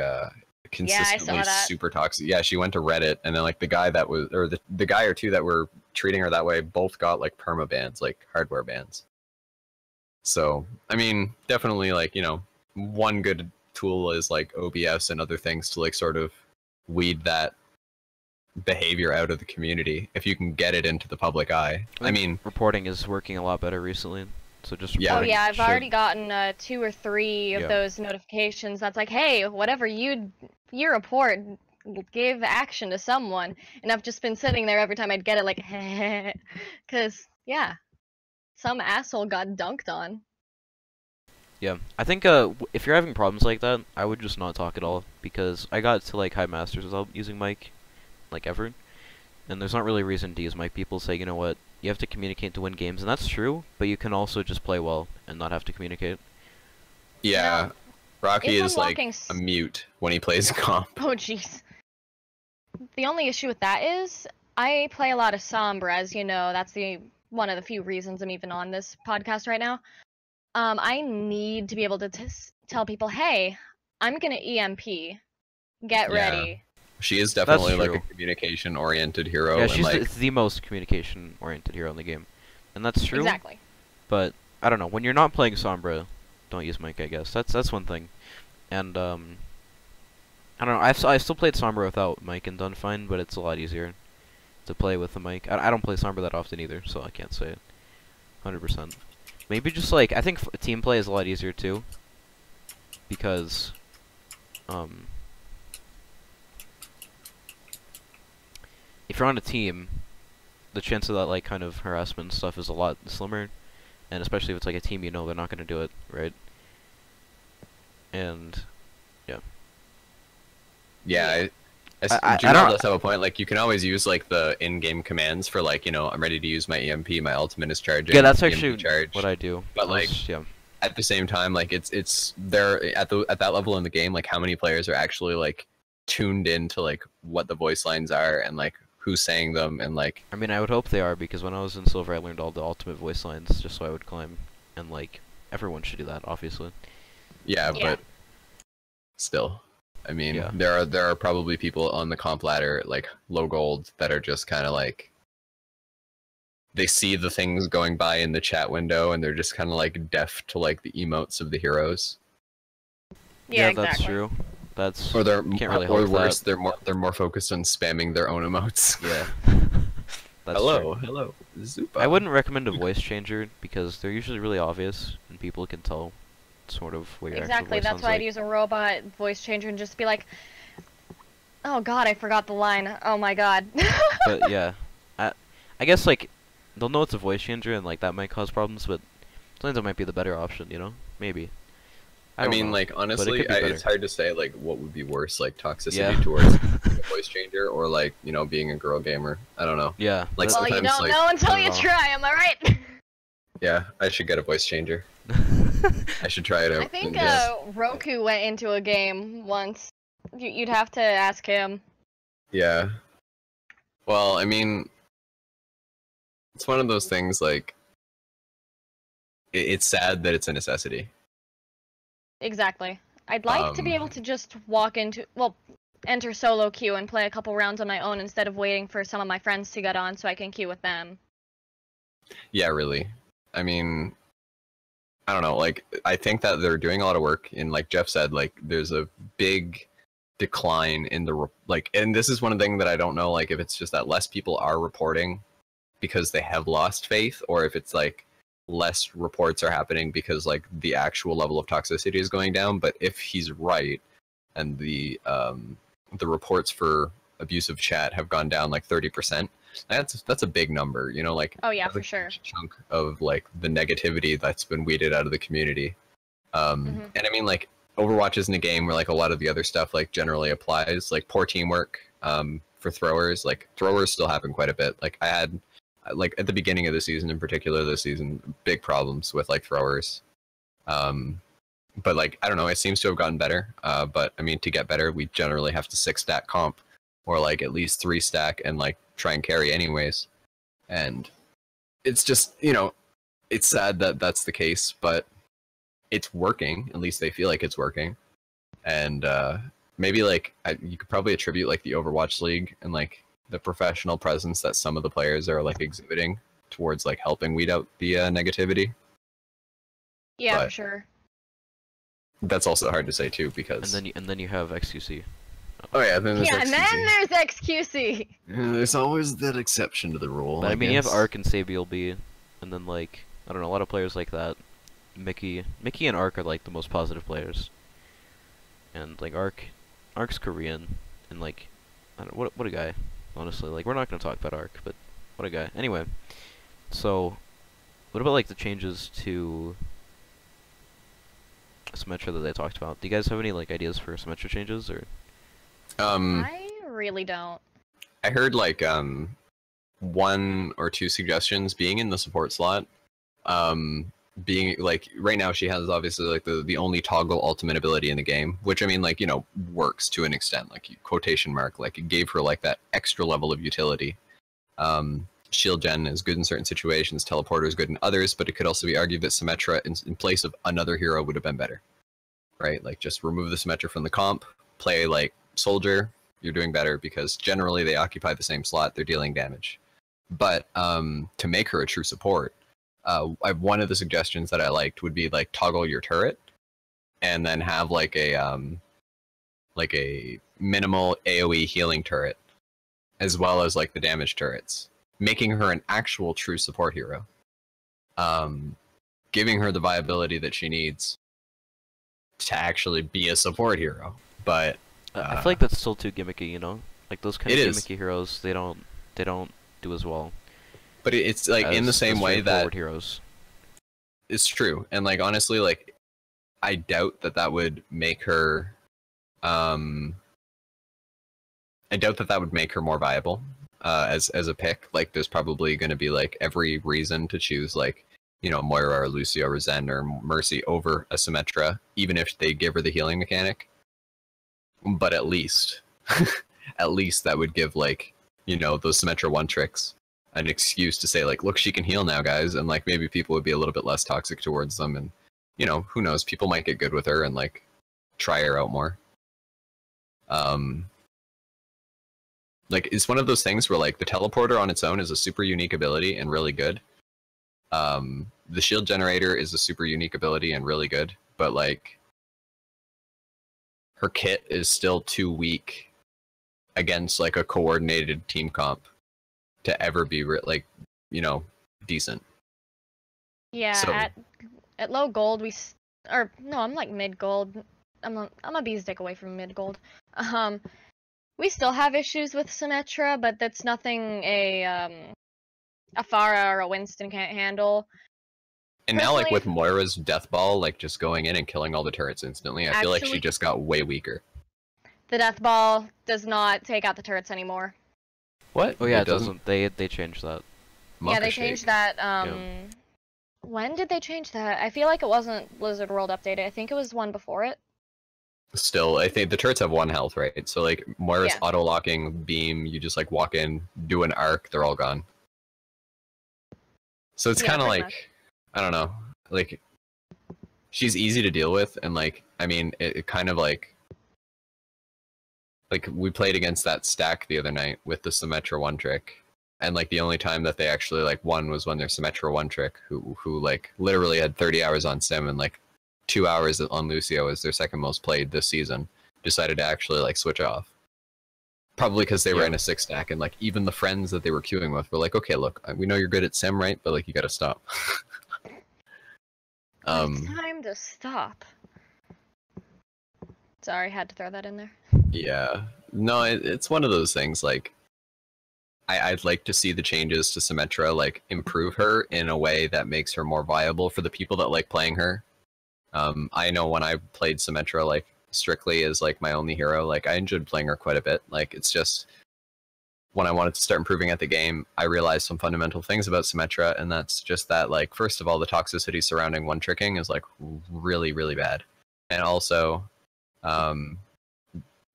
consistently super toxic. Yeah, she went to Reddit and then like the guy that was, or the guy or two that were treating her that way both got like perma bans, like hardware bans. So I mean, definitely like, you know, one good tool is like OBS and other things to like sort of weed that behavior out of the community if you can get it into the public eye. I mean, reporting is working a lot better recently. So just oh yeah, I've already gotten 2 or 3 of those notifications. That's like, hey, whatever you report, give action to someone. And I've just been sitting there every time I'd get it, like, because yeah, some asshole got dunked on. Yeah, I think if you're having problems like that, I would just not talk at all because I got to like high masters without using mic, like ever, and there's not really a reason to use mic. People say, you know what? You have to communicate to win games, and that's true, but you can also just play well and not have to communicate. Yeah, Rocky is like a mute when he plays comp. Oh jeez. The only issue with that is, I play a lot of Sombra, as you know, that's one of the few reasons I'm even on this podcast right now. I need to be able to tell people, hey, I'm gonna EMP. Get ready. She is definitely like a communication-oriented hero. Yeah, she's it's the most communication-oriented hero in the game, and that's true. Exactly. But I don't know. When you're not playing Sombra, don't use mic. I guess that's one thing. And I don't know. I still played Sombra without mic and done fine, but it's a lot easier to play with the mic. I don't play Sombra that often either, so I can't say it 100%. Maybe just like I think team play is a lot easier too, because if you're on a team, the chance of that like kind of harassment stuff is a lot slimmer, and especially if it's like a team you know they're not going to do it, right? And yeah, Juno does have a point. Like you can always use like the in-game commands for like, you know, I'm ready to use my EMP, my ultimate is charging. Yeah, that's actually what I do. But like at the same time, like it's there at that level in the game, like how many players are actually like tuned into like what the voice lines are and like who's saying them, and like I mean, I would hope they are, because when I was in Silver I learned all the ultimate voice lines just so I would climb, and like everyone should do that, obviously. Yeah. But still, I mean, there are probably people on the comp ladder like low gold that are just kind of like they see the things going by in the chat window and they're just kind of like deaf to like the emotes of the heroes. Yeah, that's true. That's or they're can't really or help worse, that. they're more focused on spamming their own emotes. Yeah. That's hello, true. hello, Zupa. I wouldn't recommend a voice changer because they're usually really obvious and people can tell sort of what your actual voice that's sounds why like. I'd use a robot voice changer and just be like, oh god, I forgot the line. Oh my god. But yeah, I guess like they'll know it's a voice changer and like that might cause problems, but sometimes that might be the better option, you know? Maybe. I mean, like, honestly, it's hard to say, like, what would be worse, like, toxicity Yeah. towards a voice changer or, like, you know, being a girl gamer. I don't know. Yeah. Like, well, you sometimes, don't like, know until you try, am I right? Yeah, I should get a voice changer. I should try it out. I think Roku went into a game once. You'd have to ask him. Yeah. Well, I mean, it's one of those things, like, it's sad that it's a necessity. Exactly. I'd like to be able to just enter solo queue and play a couple rounds on my own instead of waiting for some of my friends to get on so I can queue with them. Yeah, really. I mean, I don't know, like, I think that they're doing a lot of work, and like Jeff said, like, there's a big decline in the, like, and this is one thing that I don't know, like, if it's just that less people are reporting because they have lost faith, or if it's like, less reports are happening because like the actual level of toxicity is going down. But if he's right, and the reports for abusive chat have gone down like 30%, that's a big number, you know, like Oh yeah, that's for a sure. huge chunk of like the negativity that's been weeded out of the community. And I mean, like, Overwatch isn't a game where like a lot of the other stuff like generally applies, like poor teamwork for throwers. Like throwers still happen quite a bit. Like I had like at the beginning of the season, in particular this season, big problems with like throwers. But like I don't know, it seems to have gotten better. But I mean, to get better, we generally have to 6-stack comp, or like at least 3-stack, and like try and carry anyways. And it's just, you know, it's sad that that's the case, but it's working. At least they feel like it's working. And maybe like you could probably attribute like the Overwatch League and like the professional presence that some of the players are like exhibiting towards like helping weed out the negativity. Yeah, for But sure. that's also hard to say too, because And then you have XQC. oh yeah, then there's Yeah, and then XQC. there's XQC. Yeah, there's always that exception to the rule. But I mean, you have guess. Arc and Sabiel B, and then like I don't know, a lot of players like that. Mickey and Arc are like the most positive players. And like Arc's Korean, and like I don't what a guy. Honestly, like we're not gonna talk about Arc, but what a guy. Anyway, so what about like the changes to Symmetra that they talked about? Do you guys have any like ideas for Symmetra changes, or? I really don't. I heard like 1 or 2 suggestions being in the support slot. Being like right now she has obviously like the only toggle ultimate ability in the game, which I mean like, you know, works to an extent, like quotation mark, like it gave her like that extra level of utility. Shield gen is good in certain situations, teleporter is good in others, but it could also be argued that Symmetra in place of another hero would have been better, right? Like just remove the Symmetra from the comp, play like soldier, you're doing better because generally they occupy the same slot, they're dealing damage. But to make her a true support, one of the suggestions that I liked would be like toggle your turret, and then have like a minimal AOE healing turret, as well as like the damage turrets, making her an actual true support hero, giving her the viability that she needs to actually be a support hero. But I feel like that's still too gimmicky, you know? Like those kind of it is. gimmicky heroes, they don't do as well. But it's like in the same way that heroes. it's true, and like honestly, like I doubt that would make her. I doubt that would make her more viable as a pick. Like there's probably going to be like every reason to choose like, you know, Moira or Lucio or Zen or Mercy over a Symmetra, even if they give her the healing mechanic. But at least that would give like, you know, those Symmetra 1 tricks an excuse to say like, look, she can heal now, guys, and like maybe people would be a little bit less toxic towards them, and you know, who knows, people might get good with her and like try her out more. Like it's one of those things where like the teleporter on its own is a super unique ability and really good. The shield generator is a super unique ability and really good, but like her kit is still too weak against like a coordinated team comp to ever be like, you know, decent. Yeah, So- at low gold or no, I'm like mid gold. I'm a bee's dick away from mid gold. We still have issues with Symmetra, but that's nothing a Pharah or a Winston can't handle. And now like Personally- with Moira's death ball, like just going in and killing all the turrets instantly, I feel like she Actually- just got way weaker. The death ball does not take out the turrets anymore. What? Oh yeah, it doesn't. They changed that. Yeah, they Mucka changed shake. that. When did they change that? I feel like it wasn't Blizzard World updated. I think it was one before it. Still, I think the turrets have 1 health, right? So like Moira's Yeah. auto-locking beam, you just like walk in, do an arc, they're all gone. So it's Yeah, kind of pretty like, much. I don't know, like she's easy to deal with, and like I mean, it kind of like we played against that stack the other night with the Symmetra 1 trick, and like the only time that they actually like won was when their Symmetra 1 trick, who like literally had 30 hours on Sim and like 2 hours on Lucio as their second most played this season, decided to actually like switch off. Probably because they were Yeah. in a 6-stack, and like even the friends that they were queuing with were like, okay, look, we know you're good at Sim, right? But like you gotta stop. It's time to stop. Sorry, had to throw that in there. Yeah. No, it's one of those things, like, I'd like to see the changes to Symmetra, like, improve her in a way that makes her more viable for the people that like playing her. I know when I played Symmetra, like, strictly as, like, my only hero, like, I enjoyed playing her quite a bit. Like, it's just, when I wanted to start improving at the game, I realized some fundamental things about Symmetra, and that's just that, like, first of all, the toxicity surrounding one-tricking is, like, really, really bad. And also,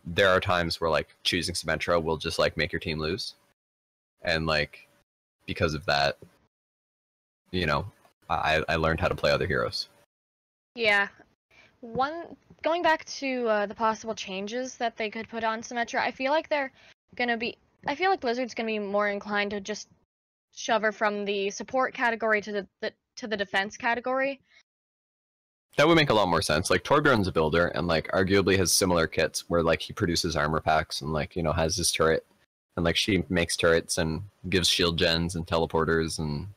there are times where, like, choosing Symmetra will just, like, make your team lose. And, like, because of that, you know, I learned how to play other heroes. Yeah. Going back to the possible changes that they could put on Symmetra, I feel like Blizzard's gonna be more inclined to just shove her from the support category to the defense category. That would make a lot more sense. Like, Torbjorn's a builder, and, like, arguably has similar kits where, like, he produces armor packs and, like, you know, has his turret. And, like, she makes turrets and gives shield gens and teleporters and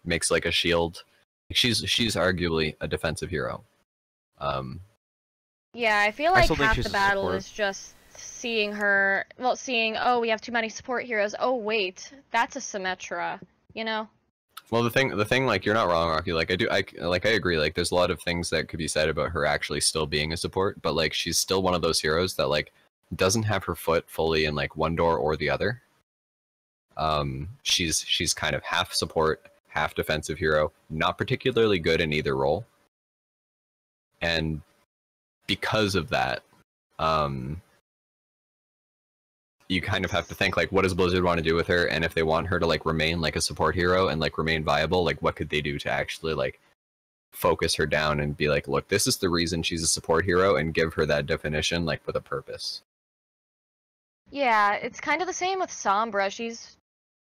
makes, like, a shield. She's arguably a defensive hero. Yeah, I feel like still think half she's the a battle support. is just seeing, oh, we have too many support heroes. Oh, wait, that's a Symmetra, you know? Well, the thing, like, you're not wrong, Rocky. Like, I agree. Like, there's a lot of things that could be said about her actually still being a support, but, like, she's still one of those heroes that, like, doesn't have her foot fully in, like, one door or the other. She's kind of half support, half defensive hero, not particularly good in either role. And because of that, you kind of have to think, like, what does Blizzard want to do with her? And if they want her to, like, remain, like, a support hero and, like, remain viable, like, what could they do to actually, like, focus her down and be like, look, this is the reason she's a support hero, and give her that definition, like, with a purpose. Yeah, it's kind of the same with Sombra. She's,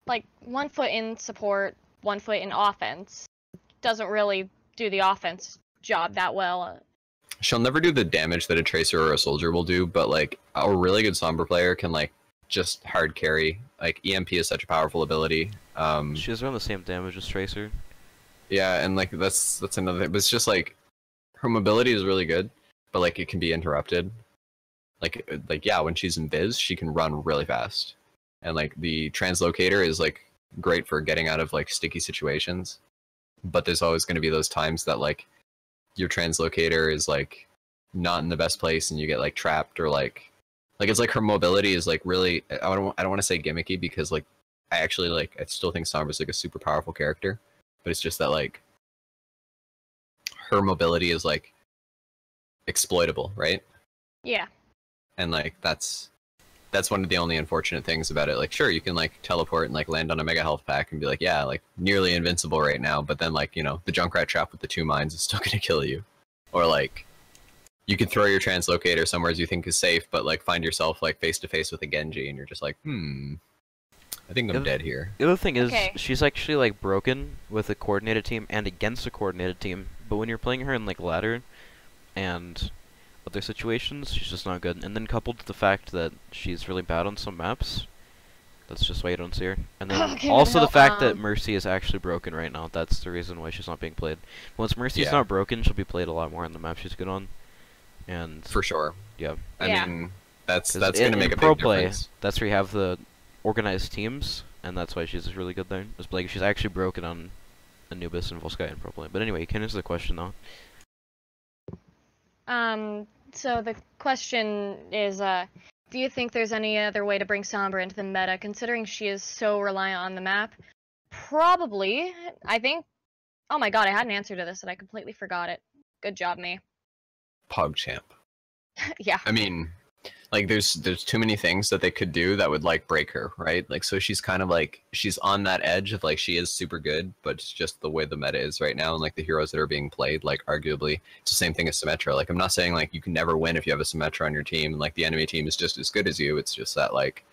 like, 1 foot in support, 1 foot in offense. Doesn't really do the offense job that well. She'll never do the damage that a Tracer or a Soldier will do, but, like, a really good Sombra player can, like, just hard carry. Like, EMP is such a powerful ability. She has around the same damage as Tracer. Yeah, and, like, that's another thing. But it's just, like, her mobility is really good, but, like, it can be interrupted. Like yeah, when she's in Biz, she can run really fast. And, like, the translocator is, like, great for getting out of, like, sticky situations. But there's always going to be those times that, like, your translocator is, like, not in the best place and you get, like, trapped, or, like, it's like her mobility is, like, really, I don't want to say gimmicky, because, like, I still think Sombra's, like, a super powerful character, but it's just that, like, her mobility is, like, exploitable, right? Yeah. And, like, that's one of the only unfortunate things about it. Like, sure, you can, like, teleport and, like, land on a mega health pack and be like, yeah, like, nearly invincible right now, but then, like, you know, the Junkrat trap with the 2 mines is still gonna kill you. Or, like, you can throw your translocator somewhere you think is safe, but, like, find yourself, like, face to face with a Genji, and you're just like, I think I'm dead here. The other thing is, Okay. she's actually, like, broken with a coordinated team and against a coordinated team, but when you're playing her in, like, ladder and other situations, she's just not good. And then coupled with the fact that she's really bad on some maps, that's just why you don't see her. And then Okay, also no, the fact that Mercy is actually broken right now, that's the reason why she's not being played. Once Mercy's Yeah. not broken, she'll be played a lot more on the map she's good on. And For sure. yeah. Yeah. I mean, that's 'Cause going to make a pro big play, difference. that's where you have the organized teams, and that's why she's really good there. It's like she's actually broken on Anubis and Volskaya in pro play. But anyway, you can answer the question though. So the question is, do you think there's any other way to bring Sombra into the meta, considering she is so reliant on the map? Probably. I think... Oh my god, I had an answer to this and I completely forgot it. Good job, me. PogChamp. Yeah. I mean, like, there's too many things that they could do that would, like, break her, right? Like, so she's kind of, like, she's on that edge of, like, she is super good, but it's just the way the meta is right now, and, like, the heroes that are being played, like, arguably, it's the same thing as Symmetra. Like, I'm not saying, like, you can never win if you have a Symmetra on your team, and, like, the enemy team is just as good as you. It's just that, like,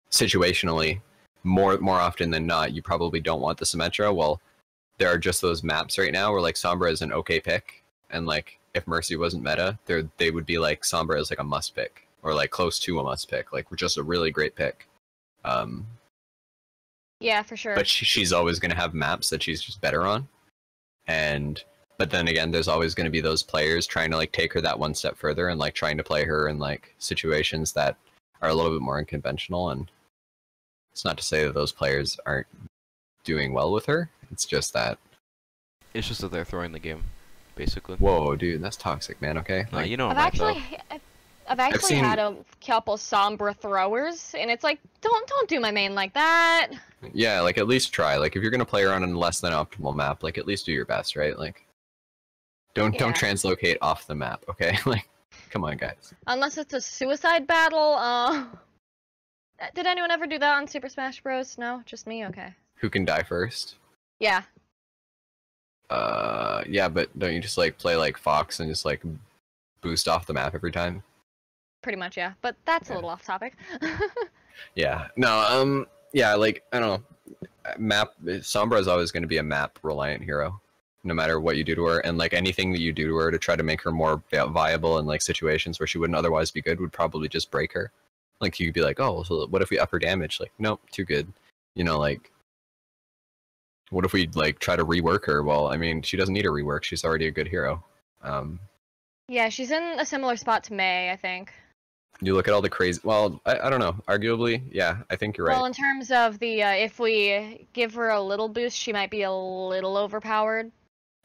situationally, more often than not, you probably don't want the Symmetra. Well, there are just those maps right now where, like, Sombra is an okay pick, and, like, if Mercy wasn't meta, they would be, like, Sombra is, like, a must pick, or, like, close to a must pick. Like, we're just a really great pick. Yeah, for sure. But she's always going to have maps that she's just better on. And But then again, there's always going to be those players trying to like take her that one step further and like trying to play her in like situations that are a little bit more unconventional. And it's not to say that those players aren't doing well with her. It's just that. It's just that they're throwing the game, basically. Whoa, dude, that's toxic, man. Okay. Like, you know, I've actually seen- had a couple Sombra throwers, and it's like, don't do my main like that. yeah, like at least try. Like if you're gonna play her on a less than optimal map, like at least do your best, right? Like, don't Yeah. translocate off the map, okay? Like, come on, guys. Unless it's a suicide battle. Did anyone ever do that on Super Smash Bros? No, just me. Okay. Who can die first? Yeah. Yeah, but don't you just like play like Fox and just like boost off the map every time? Pretty much, yeah. But that's a Yeah. little off topic. Yeah. No. Yeah. Like I don't know. Map Sombra is always going to be a map reliant hero, no matter what you do to her, and like anything that you do to her to try to make her more viable in like situations where she wouldn't otherwise be good would probably just break her. Like you could be like, oh, so what if we up her damage? Like, nope, too good. You know, like. What if we like try to rework her? Well, I mean, she doesn't need a rework. She's already a good hero. Yeah, she's in a similar spot to May, I think. You look at all the crazy. Well, I don't know. Arguably, yeah, I think you're right. Well, in terms of the, if we give her a little boost, she might be a little overpowered,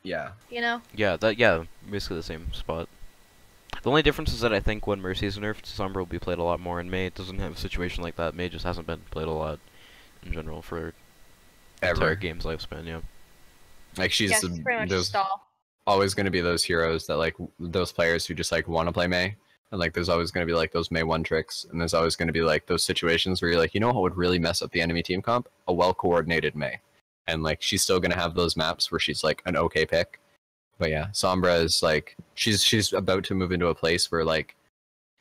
Yeah. you know? Yeah, basically the same spot. The only difference is that I think when Mercy's nerfed, Sombra will be played a lot more, and May doesn't have a situation like that. May just hasn't been played a lot in general for entire Ever. game's lifespan, yeah. Like she's Yeah, she's pretty much a there's stall. always going to be those heroes that like those players who just like want to play May, and like there's always going to be like those May one tricks, and there's always going to be like those situations where you're like, you know what would really mess up the enemy team comp? A well coordinated May, and like she's still going to have those maps where she's like an okay pick. But yeah, Sombra is like she's about to move into a place where like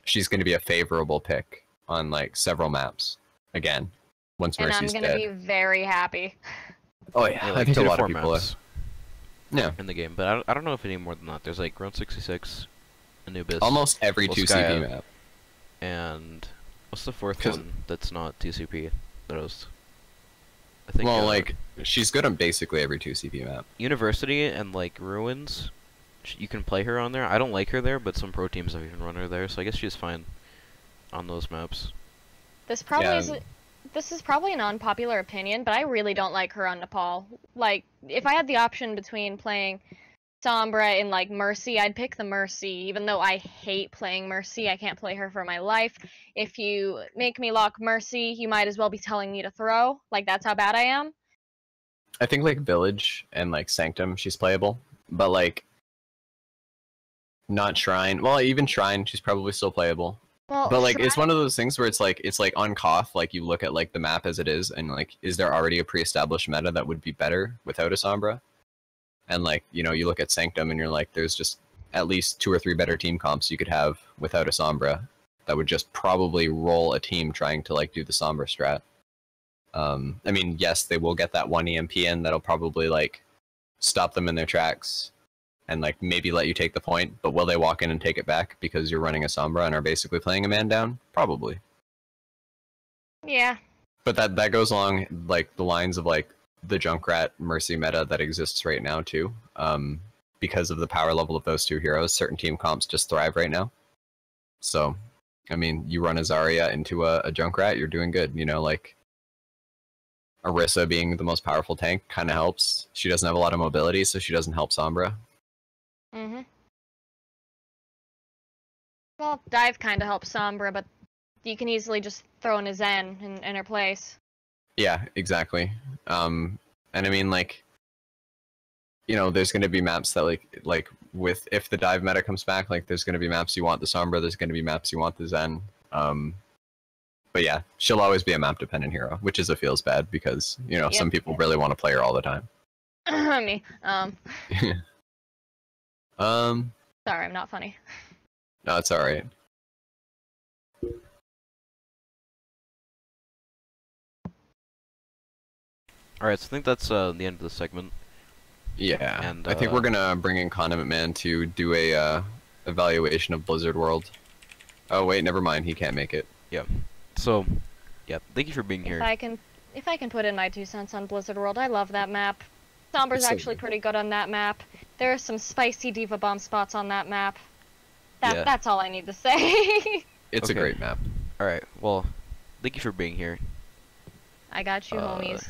she's going to be a favorable pick on like several maps again once And I'm Mercy's gonna dead. be very happy. Oh yeah, Yeah, I like think 2 a to lot 4 of people maps Yeah, in the game, but I don't know if any more than that. There's like Ground 66, Anubis, almost every Well, 2 Skya. CP map. and what's the fourth 'Cause- one that's not TCP? That was, I think. Well, like she's good on basically every 2 CP map. University and like Ruins, you can play her on there. I don't like her there, but some pro teams have even run her there, so I guess she's fine on those maps. This probably Yeah. is. This is probably an unpopular opinion, but I really don't like her on Nepal. Like, if I had the option between playing Sombra and like Mercy, I'd pick the Mercy. Even though I hate playing Mercy, I can't play her for my life. If you make me lock Mercy, you might as well be telling me to throw. Like, that's how bad I am. I think like Village and like Sanctum, she's playable, but like not Shrine. Well, even Shrine, she's probably still playable. Well, But like it's Shrine- one of those things where it's like on Koth, like you look at like the map as it is, and like is there already a pre-established meta that would be better without a Sombra? And like you know you look at Sanctum and you're like there's just at least 2 or 3 better team comps you could have without a Sombra that would just probably roll a team trying to like do the Sombra strat. I mean, yes, they will get that one EMP in that'll probably like stop them in their tracks and like maybe let you take the point, but will they walk in and take it back because you're running a Sombra and are basically playing a man down? Probably. Yeah. But that goes along like the lines of like the Junkrat Mercy meta that exists right now too. Because of the power level of those 2 heroes, certain team comps just thrive right now. So, I mean, you run a Zarya into a Junkrat, you're doing good. You know, like Orisa being the most powerful tank kind of helps. She doesn't have a lot of mobility, so she doesn't help Sombra. Mhm. Well, dive kind of helps Sombra, but you can easily just throw in a Zen in her place. Yeah, exactly. And I mean, like, you know, there's going to be maps that like with if the dive meta comes back, like there's going to be maps you want the Sombra, there's going to be maps you want the Zen. But yeah, she'll always be a map dependent hero, which is a feels bad because you know Yep. some people really want to play her all the time. Me. Sorry, I'm not funny. No, it's all right. Alright, so I think that's the end of the segment. Yeah, And, I think we're gonna bring in Condiment Man to do a evaluation of Blizzard World. Oh wait, never mind. He can't make it. So, yeah, thank you for being here. If I can put in my 2 cents on Blizzard World, I love that map. Somber's It's so actually good. pretty good on that map. There are some spicy Diva Bomb spots on that map. Yeah. That's all I need to say. It's a Okay. great map. All right. Well, thank you for being here. I got you, homies.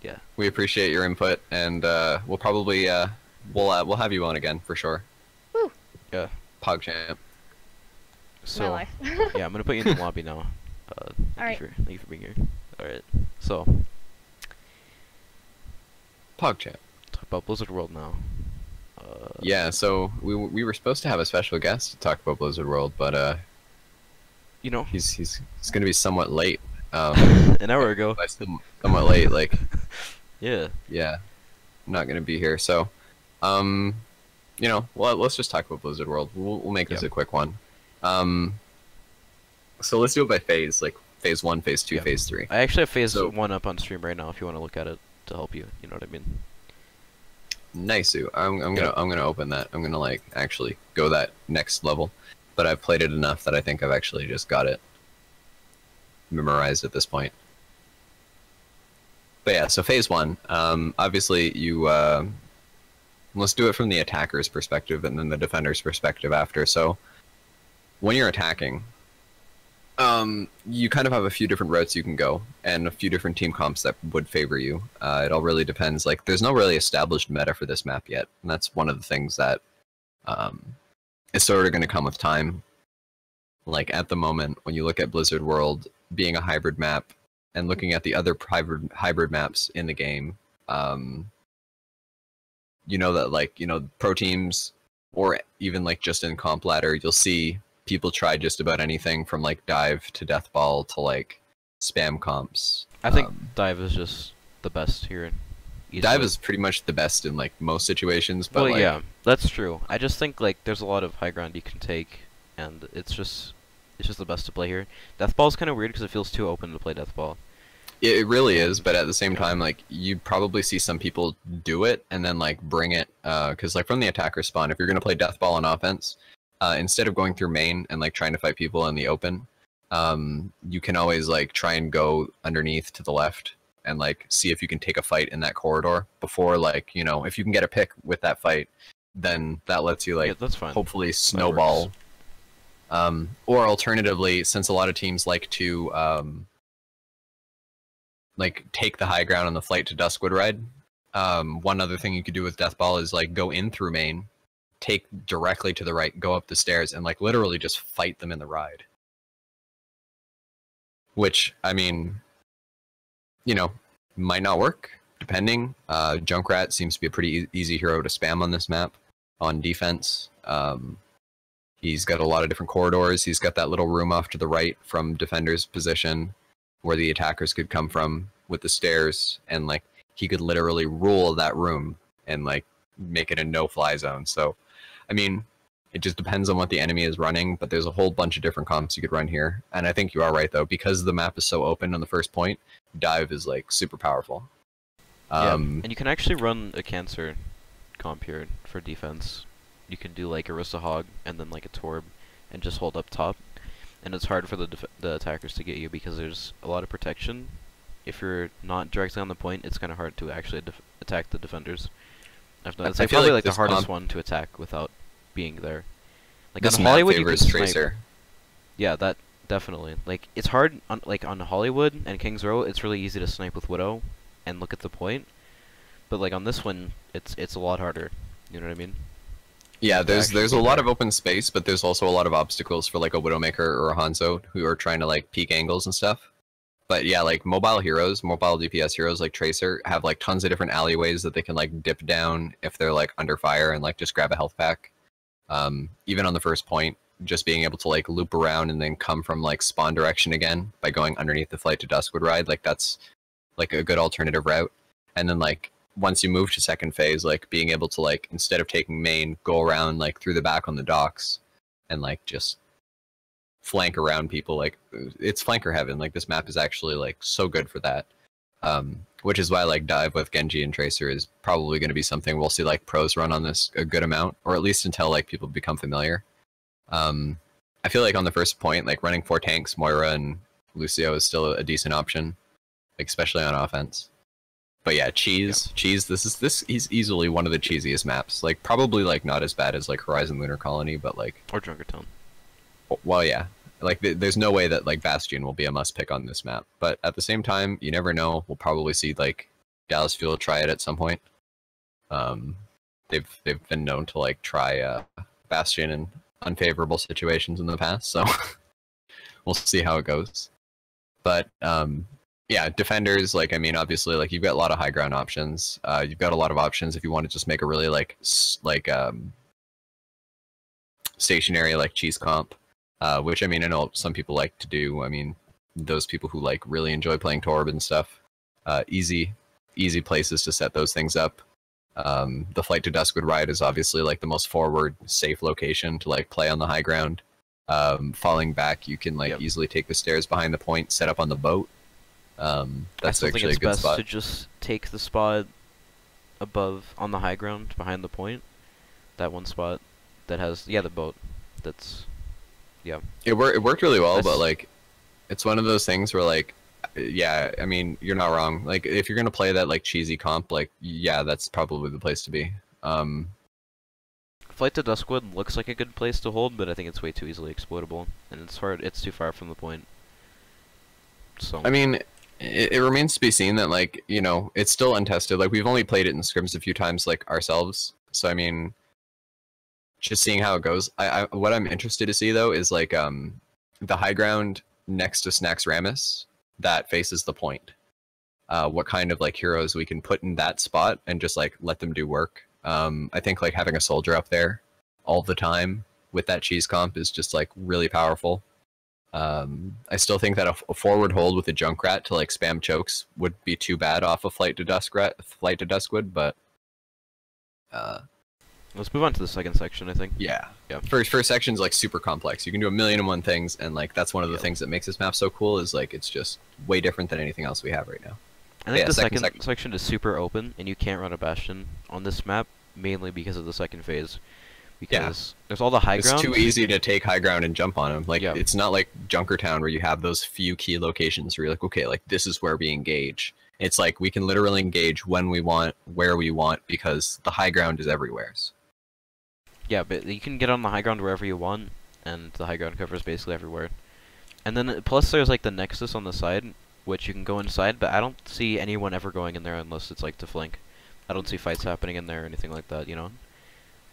Yeah. We appreciate your input, and we'll probably we'll have you on again for sure. Woo. Yeah. PogChamp. So My life. yeah, I'm gonna put you in the lobby now. Alright. Thank you for being here. All right. So PogChamp. talk about Blizzard World now. Yeah, so we were supposed to have a special guest to talk about Blizzard World, but You know, he's gonna be somewhat late. an hour ago. By somewhat late, like Yeah. yeah, not gonna be here. So, you know, well, let's just talk about Blizzard World. We'll make this Yeah. a quick one. So let's do it by phase, like phase 1, phase 2, Yeah. phase 3. I actually have phase So- 1 up on stream right now. If you want to look at it to help you, you know what I mean. Nice. I'm Yeah. gonna open that. I'm gonna like actually go that next level, but I've played it enough that I think I've actually just got it memorized at this point. But yeah, so phase 1. Obviously you let's do it from the attacker's perspective and then the defender's perspective after. So when you're attacking, you kind of have a few different routes you can go and a few different team comps that would favor you. It all really depends. Like, there's no really established meta for this map yet, and that's one of the things that is sort of going to come with time. Like, at the moment, when you look at Blizzard World being a hybrid map and looking at the other hybrid maps in the game, you know that, like, you know, pro teams or even like just in comp ladder, you'll see people try just about anything from like dive to deathball to like spam comps. I think dive is just the best here. Dive easily. is pretty much the best in like most situations, but Well, like, yeah, that's true. I just think like there's a lot of high ground you can take, and it's just the best to play here. Deathball's kind of weird because it feels too open to play deathball. it really is. But at the same time, like, you'd probably see some people do it and then like bring it, because like from the attacker spawn, if you're gonna play deathball on offense, instead of going through main and like trying to fight people in the open, you can always like try and go underneath to the left and like see if you can take a fight in that corridor before, like, you know, if you can get a pick with that fight, then that lets you like Yeah, that's fine. hopefully snowball. Or alternatively, since a lot of teams like to like take the high ground on the flight to Duskwood Ride, one other thing you could do with Deathball is like go in through main, take directly to the right, go up the stairs, and like literally just fight them in the ride. Which, I mean, you know, might not work, depending. Junkrat seems to be a pretty easy hero to spam on this map, on defense. He's got a lot of different corridors. He's got that little room off to the right from defender's position where the attackers could come from with the stairs, and like he could literally rule that room and like make it a no-fly zone. So, I mean, it just depends on what the enemy is running, but there's a whole bunch of different comps you could run here. And I think you are right, though, because the map is so open on the first point, dive is like super powerful. Yeah, and you can actually run a cancer comp here for defense. You can do like Arista Hog and then like a Torb and just hold up top. And it's hard for the attackers to get you because there's a lot of protection. If you're not directly on the point, it's kind of hard to actually attack the defenders. It's I like feel probably like like the this hardest comp- one to attack without being there. Like this on map Hollywood, you can favors snipe. Tracer. Yeah, that definitely. Like it's hard on like on Hollywood and Kings Row. It's really easy to snipe with Widow and look at the point. But like on this one, it's a lot harder. You know what I mean? Yeah, there's actually a be lot there. of open space, but there's also a lot of obstacles for like a Widowmaker or a Hanzo who are trying to like peek angles and stuff. But yeah, like mobile DPS heroes like Tracer have like tons of different alleyways that they can like dip down if they're like under fire and like just grab a health pack. Even on the first point, just being able to like loop around and then come from like spawn direction again by going underneath the flight to Duskwood Ride, like that's like a good alternative route. And then like once you move to second phase, like being able to like instead of taking main, go around like through the back on the docks and like just flank around people. Like it's flanker heaven. Like this map is actually like so good for that. Which is why like dive with Genji and Tracer is probably going to be something we'll see like pros run on this a good amount, or at least until like people become familiar. I feel like on the first point, like running 4 tanks, Moira and Lucio is still a decent option, like, especially on offense. But yeah, cheese. This is easily one of the cheesiest maps. Like probably like not as bad as like Horizon Lunar Colony, but like Or Junkertown. well, yeah. Like there's no way that like Bastion will be a must pick on this map. But at the same time, you never know. We'll probably see like Dallas Fuel try it at some point. They've been known to like try Bastion in unfavorable situations in the past, so we'll see how it goes. But yeah, defenders, like I mean, obviously, like you've got a lot of high ground options. You've got a lot of options if you want to just make a really like stationary like cheese comp, which I mean, I know some people like to do. I mean, those people who like really enjoy playing Torb and stuff, easy places to set those things up. The Flight to Duskwood ride is obviously like the most forward, safe location to like play on the high ground. Falling back, you can like easily take the stairs behind the point, set up on the boat. That's actually a good spot. To just take the spot above on the high ground behind the point. That one spot that has the boat. That's It worked really well, but like it's one of those things where like yeah, I mean you're not wrong. Like if you're gonna play that like cheesy comp, like yeah, that's probably the place to be. Flight to Duskwood looks like a good place to hold, but I think it's way too easily exploitable, and it's too far from the point. So I mean, it remains to be seen that like, you know, it's still untested. Like we've only played it in scrims a few times like ourselves. So I mean, just seeing how it goes. What I'm interested to see though is like the high ground next to Snax Ramus that faces the point. What kind of like heroes we can put in that spot and just like let them do work. I think like having a soldier up there all the time with that cheese comp is just like really powerful. I still think that a forward hold with a Junkrat to like spam chokes would be too bad off of Flight to Duskwood, but let's move on to the second section, I think. Yeah. First section's like super complex. You can do 1,000,001 things, and like that's one of the things that makes this map so cool. Is like it's just way different than anything else we have right now. I think the second section is super open, and you can't run a Bastion on this map, mainly because of the second phase. Because there's all the high ground. It's too easy to take high ground and jump on them. Like it's not like Junkertown where you have those few key locations where you're like, okay, like this is where we engage. It's like we can literally engage when we want, where we want, because the high ground is everywhere. Yeah, but you can get on the high ground wherever you want, and the high ground covers basically everywhere. And then plus there's like the Nexus on the side, which you can go inside, but I don't see anyone ever going in there unless it's like to flank. I don't see fights happening in there or anything like that, you know?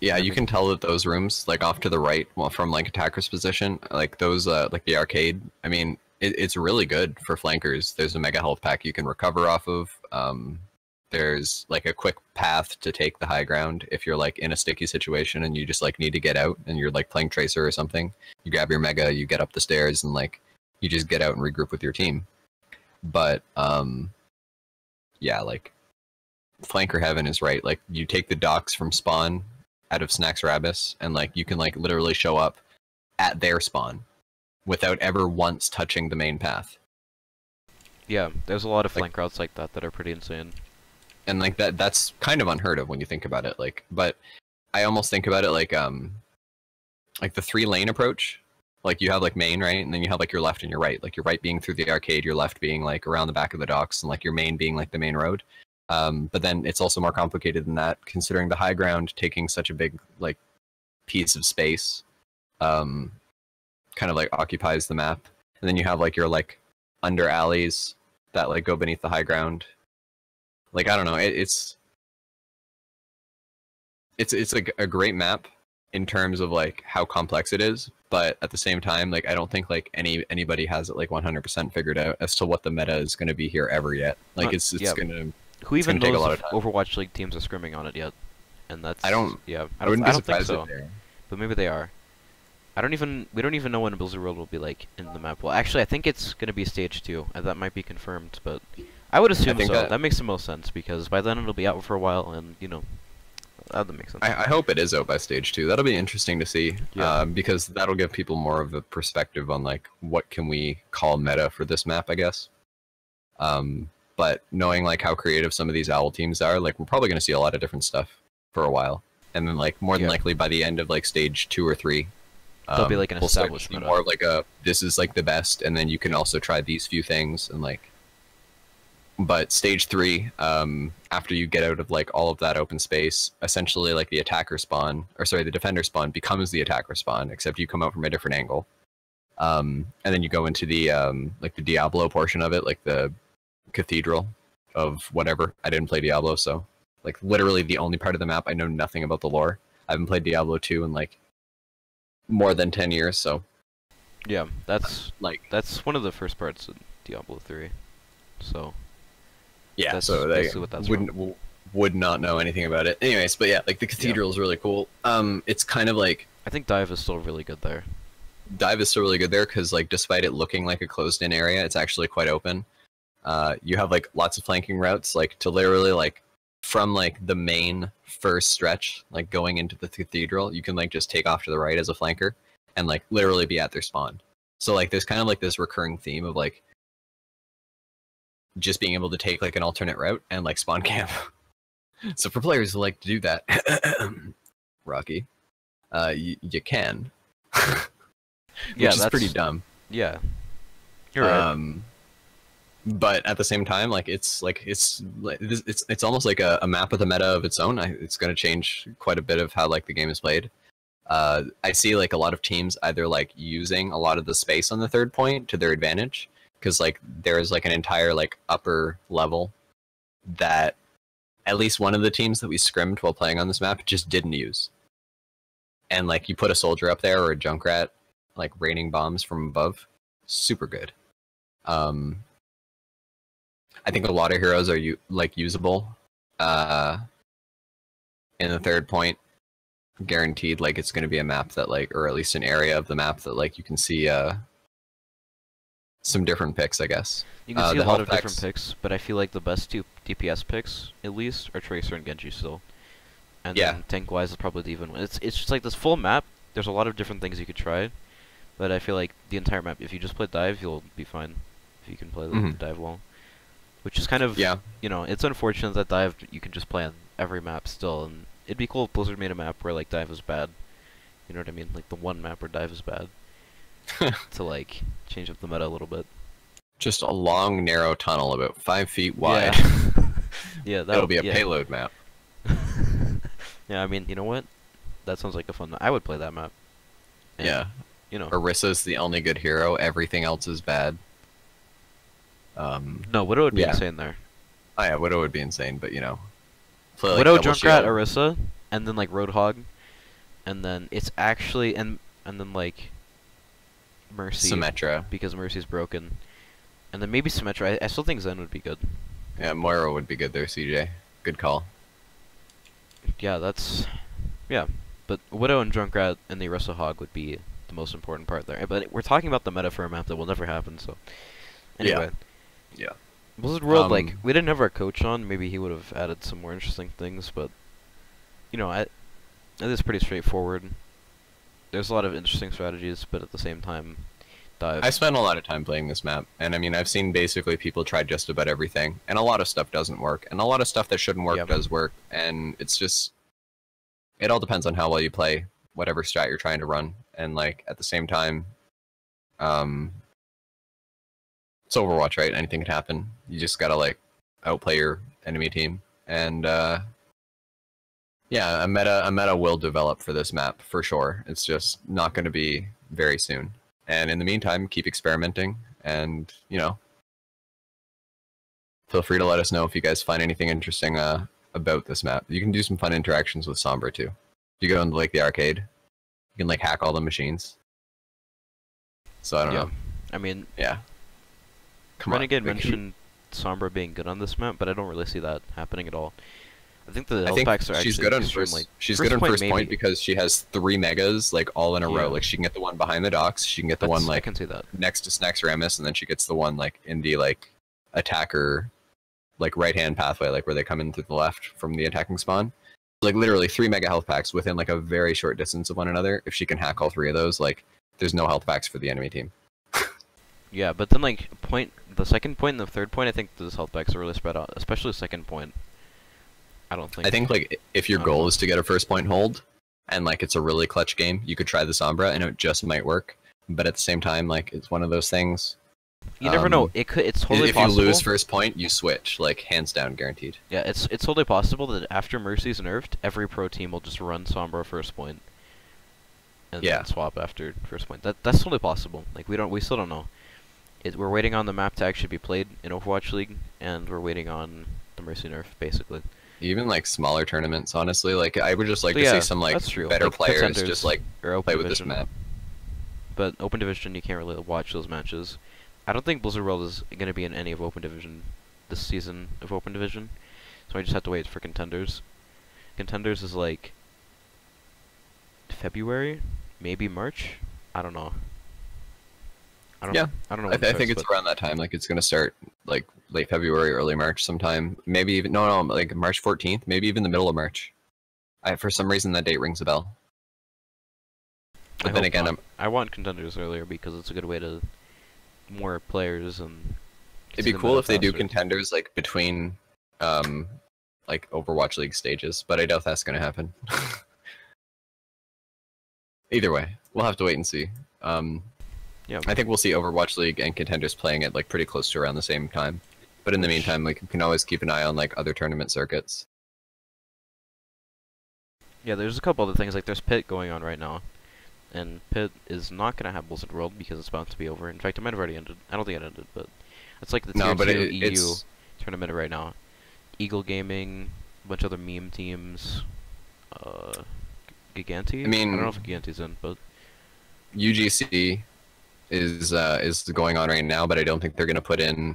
Yeah, you can tell that those rooms, like off to the right, well, from like attacker's position, like those, like the arcade, I mean, it's really good for flankers. There's a mega health pack you can recover off of. There's like a quick path to take the high ground if you're like in a sticky situation and you just like need to get out and you're like playing Tracer or something. You grab your mega, you get up the stairs, and like you just get out and regroup with your team. But yeah, like flanker heaven is right. Like you take the docks from spawn out of Snax Ramus, and like you can like literally show up at their spawn without ever once touching the main path. Yeah, there's a lot of flank routes like that that are pretty insane. And like that's kind of unheard of when you think about it. Like, but I almost think about it like the 3-lane approach. Like you have like main, right? And then you have like your left and your right. Like your right being through the arcade, your left being like around the back of the docks, and like your main being like the main road. But then it's also more complicated than that, considering the high ground taking such a big like piece of space, kind of like occupies the map. And then you have like your like under alleys that like go beneath the high ground. Like I don't know, it's like a great map in terms of like how complex it is, but at the same time, like I don't think like anybody has it like 100% figured out as to what the meta is going to be here ever yet. Like it's gonna. Who even knows if Overwatch League teams are scrimming on it yet? And that's I don't think so. But maybe they are. We don't even know when Blizzard World will be like in the map. Well, actually, I think it's gonna be stage 2, and that might be confirmed. But I would assume so. That makes the most sense because by then it'll be out for a while, and you know, that makes sense. I hope it is out by stage 2. That'll be interesting to see, because that'll give people more of a perspective on like what can we call meta for this map, I guess. But knowing like how creative some of these owl teams are, like we're probably going to see a lot of different stuff for a while, and then like more than likely by the end of like stage 2 or 3, there'll be like an established more of like a this is like the best, and then you can also try these few things, and like But stage 3, after you get out of like all of that open space, essentially like the attacker spawn, or sorry, the defender spawn becomes the attacker spawn, except you come out from a different angle. And then you go into the like the Diablo portion of it, like the cathedral of whatever. I didn't play Diablo, so like literally the only part of the map I know nothing about the lore. I haven't played Diablo 2 in like more than 10 years, so Yeah, that's like one of the first parts of Diablo 3. So yeah, that's so they basically what that's would not know anything about it. Anyways, but yeah, like the cathedral is really cool. It's kind of like I think dive is still really good there. dive is still really good there because like despite it looking like a closed-in area, it's actually quite open. You have like lots of flanking routes, like to literally like from like the main first stretch, like going into the cathedral, you can like just take off to the right as a flanker and like literally be at their spawn. So like there's kind of like this recurring theme of like just being able to take like an alternate route and like spawn camp. So for players who like to do that, Rocky, you can. Yeah, Which is that's pretty dumb. Yeah, you're right. But at the same time, like it's almost like a map with a meta of its own. It's going to change quite a bit of how like the game is played. I see like a lot of teams either like using a lot of the space on the third point to their advantage, because like there is like an entire like upper level that at least one of the teams that we scrimmed while playing on this map just didn't use. And like you put a soldier up there or a Junkrat like raining bombs from above, super good. I think a lot of heroes are like usable in the third point. Guaranteed, like it's going to be a map that like, or at least an area of the map that like you can see some different picks, I guess. You can see the a lot health of different packs- picks, but I feel like the best two DPS picks, at least, are Tracer and Genji still. And Yeah. then tank-wise is probably the even one. It's just like this full map. There's a lot of different things you could try, but I feel like the entire map, if you just play dive, you'll be fine. If you can play the Mhm. dive well, which is kind of you know, it's unfortunate that dive you can just play on every map still, and it'd be cool if Blizzard made a map where like dive is bad. You know what I mean? Like the one map where dive is bad to like change up the meta a little bit. Just a long, narrow tunnel about 5 feet wide. Yeah, yeah, That'll be a yeah. payload map. Yeah, I mean, you know what? That sounds like a fun. I would play that map. And, Yeah. You know. Orissa's the only good hero. Everything else is bad. No, Widow would be yeah. insane there. Oh yeah, Widow would be insane, but you know, play, like, Widow, double Junkrat, shield. Orisa, and then like Roadhog, and then it's actually and then like Mercy, Symmetra. because Mercy's broken, and then maybe Symmetra. I still think Zen would be good. Yeah, Moira would be good there, CJ. Good call. Yeah, yeah. But Widow and Junkrat and the Orisa Hog would be the most important part there. But we're talking about the meta for a map that will never happen. So anyway, Yeah. Blizzard World, like we didn't have our coach on. Maybe he would have added some more interesting things, but you know, it is pretty straightforward. There's a lot of interesting strategies, but at the same time, dive. I spent a lot of time playing this map, and I mean, I've seen basically people try just about everything, and a lot of stuff doesn't work, and a lot of stuff that shouldn't work does work, and it's just, it all depends on how well you play whatever strat you're trying to run, and like at the same time, it's Overwatch, right? Anything can happen. You just gotta like outplay your enemy team, and yeah, a meta will develop for this map for sure. It's just not going to be very soon. And in the meantime, keep experimenting, and you know, feel free to let us know if you guys find anything interesting about this map. You can do some fun interactions with Sombra too. You go into like the arcade, you can like hack all the machines. So I don't know. I mean, yeah. Renegade mentioned Sombra being good on this map, but I don't really see that happening at all. I think the health packs are she's actually good on extreme, first. like, She's good on first point maybe. because she has 3 megas like all in a row. Like she can get the one behind the docks, she can get the one I like can see that. next to Snax Ramus, and then she gets the one like in the like attacker like right hand pathway, like where they come in through the left from the attacking spawn. Like literally 3 mega health packs within like a very short distance of one another. If she can hack all 3 of those, like there's no health packs for the enemy team. Yeah, but then like the second point and the third point, I think those health packs are really spread out, especially the second point. I think like if your goal is to get a first point hold and like it's a really clutch game, you could try the Sombra and it just might work. But at the same time, like it's one of those things You never know. It's totally if possible. you lose first point, you switch, like hands down, guaranteed. Yeah, it's totally possible that after Mercy's nerfed, every pro team will just run Sombra first point, and Yeah. then swap after first point. That's totally possible. Like we still don't know. We're waiting on the map to actually be played in Overwatch League, and we're waiting on the Mercy nerf, basically. Even like smaller tournaments, honestly, like I would just like So to yeah, see some like that's true. better Like, players Contenders just like or Open play with this Division. map. But Open Division, you can't really watch those matches. I don't think Blizzard World is going to be in any of Open Division this season of Open Division, so I just have to wait for Contenders. Contenders is like February, maybe March. I don't know. I don't Yeah, know. I when it think starts, it's around that time. Like it's gonna start like late February, early March sometime. Maybe even no, like March 14th. Maybe even the middle of March. For some reason that date rings a bell. I But then hope again, not. I want Contenders earlier because it's a good way to more players and. it'd see be the cool meta if they do faster. contenders like between, like Overwatch League stages. But I doubt that's gonna happen. Either way, we'll have to wait and see. Yeah. I think we'll see Overwatch League and contenders playing it like pretty close to around the same time. But in the meantime, like you can always keep an eye on like other tournament circuits. Yeah, there's a couple other things, like there's Pit going on right now, and Pit is not going to have Blizzard World because it's about to be over. In fact, it might have already ended. I don't think it ended, but it's like the No, Tier but 2 EU it's tournament right now. Eagle Gaming, a bunch of other meme teams, Giganti? I mean- don't know if Giganti's in, but... UGC is going on right now, but I don't think they're gonna put in.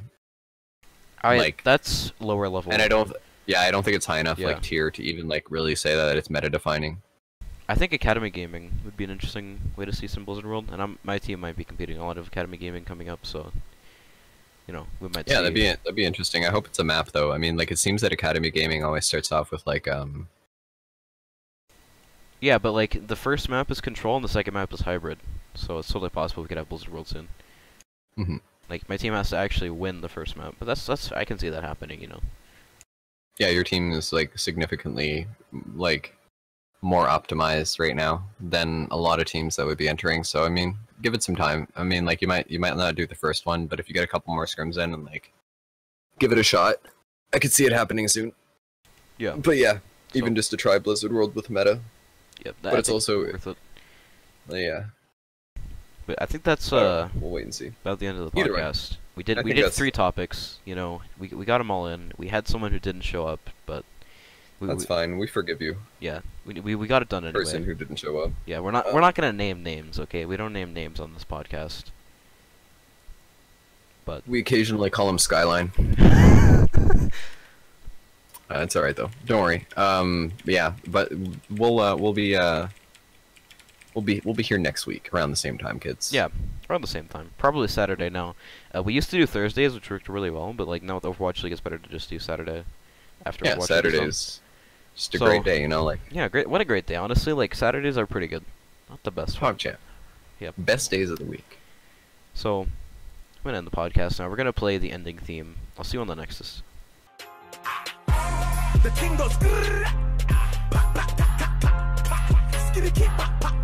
Like- that's lower level. And I don't think it's high enough Yeah. like tier to even like really say that it's meta defining. I think Academy Gaming would be an interesting way to see some Blizzard World, and my team might be competing a lot of Academy Gaming coming up, so... You know, we might Yeah, see... that'd be interesting. I hope it's a map though. I mean, like it seems that Academy Gaming always starts off with like Yeah, but like the first map is Control and the second map is Hybrid, so it's totally possible we could have Blizzard World soon. Mhm. Like my team has to actually win the first map, but that's I can see that happening, you know. yeah, your team is like significantly like more optimized right now than a lot of teams that would be entering. So I mean, give it some time. I mean, like you might not do the first one, but if you get a couple more scrims in and like give it a shot, I could see it happening soon. Yeah. But yeah, even So- just to try Blizzard World with meta. Yep. But it's also worth it. yeah. But I think that's We'll wait and see. about the end of the Either way, podcast. We I did think that's- 3 topics. You know, we got them all in. We had someone who didn't show up, but That's fine. We forgive you, yeah, we got it done anyway. person who didn't show up. Yeah, we're not gonna name names, okay? We don't name names on this podcast. But We occasionally call him Skyline. It's all right though. Don't worry. Yeah, but we'll be here next week around the same time, kids. yeah, around the same time. Probably Saturday now. We used to do Thursdays, which worked really well, but like now with Overwatch League, it's better to just do Saturday. After Yeah, Overwatch League is done. Saturday's just a So- great day, you know, like Yeah, great. What a great day. Honestly, like Saturdays are pretty good. Not the best one. PogChamp. Yep. Best days of the week. So, I'm gonna end the podcast now. We're gonna play the ending theme. I'll see you on the Nexus. The king goes. Skitty keep.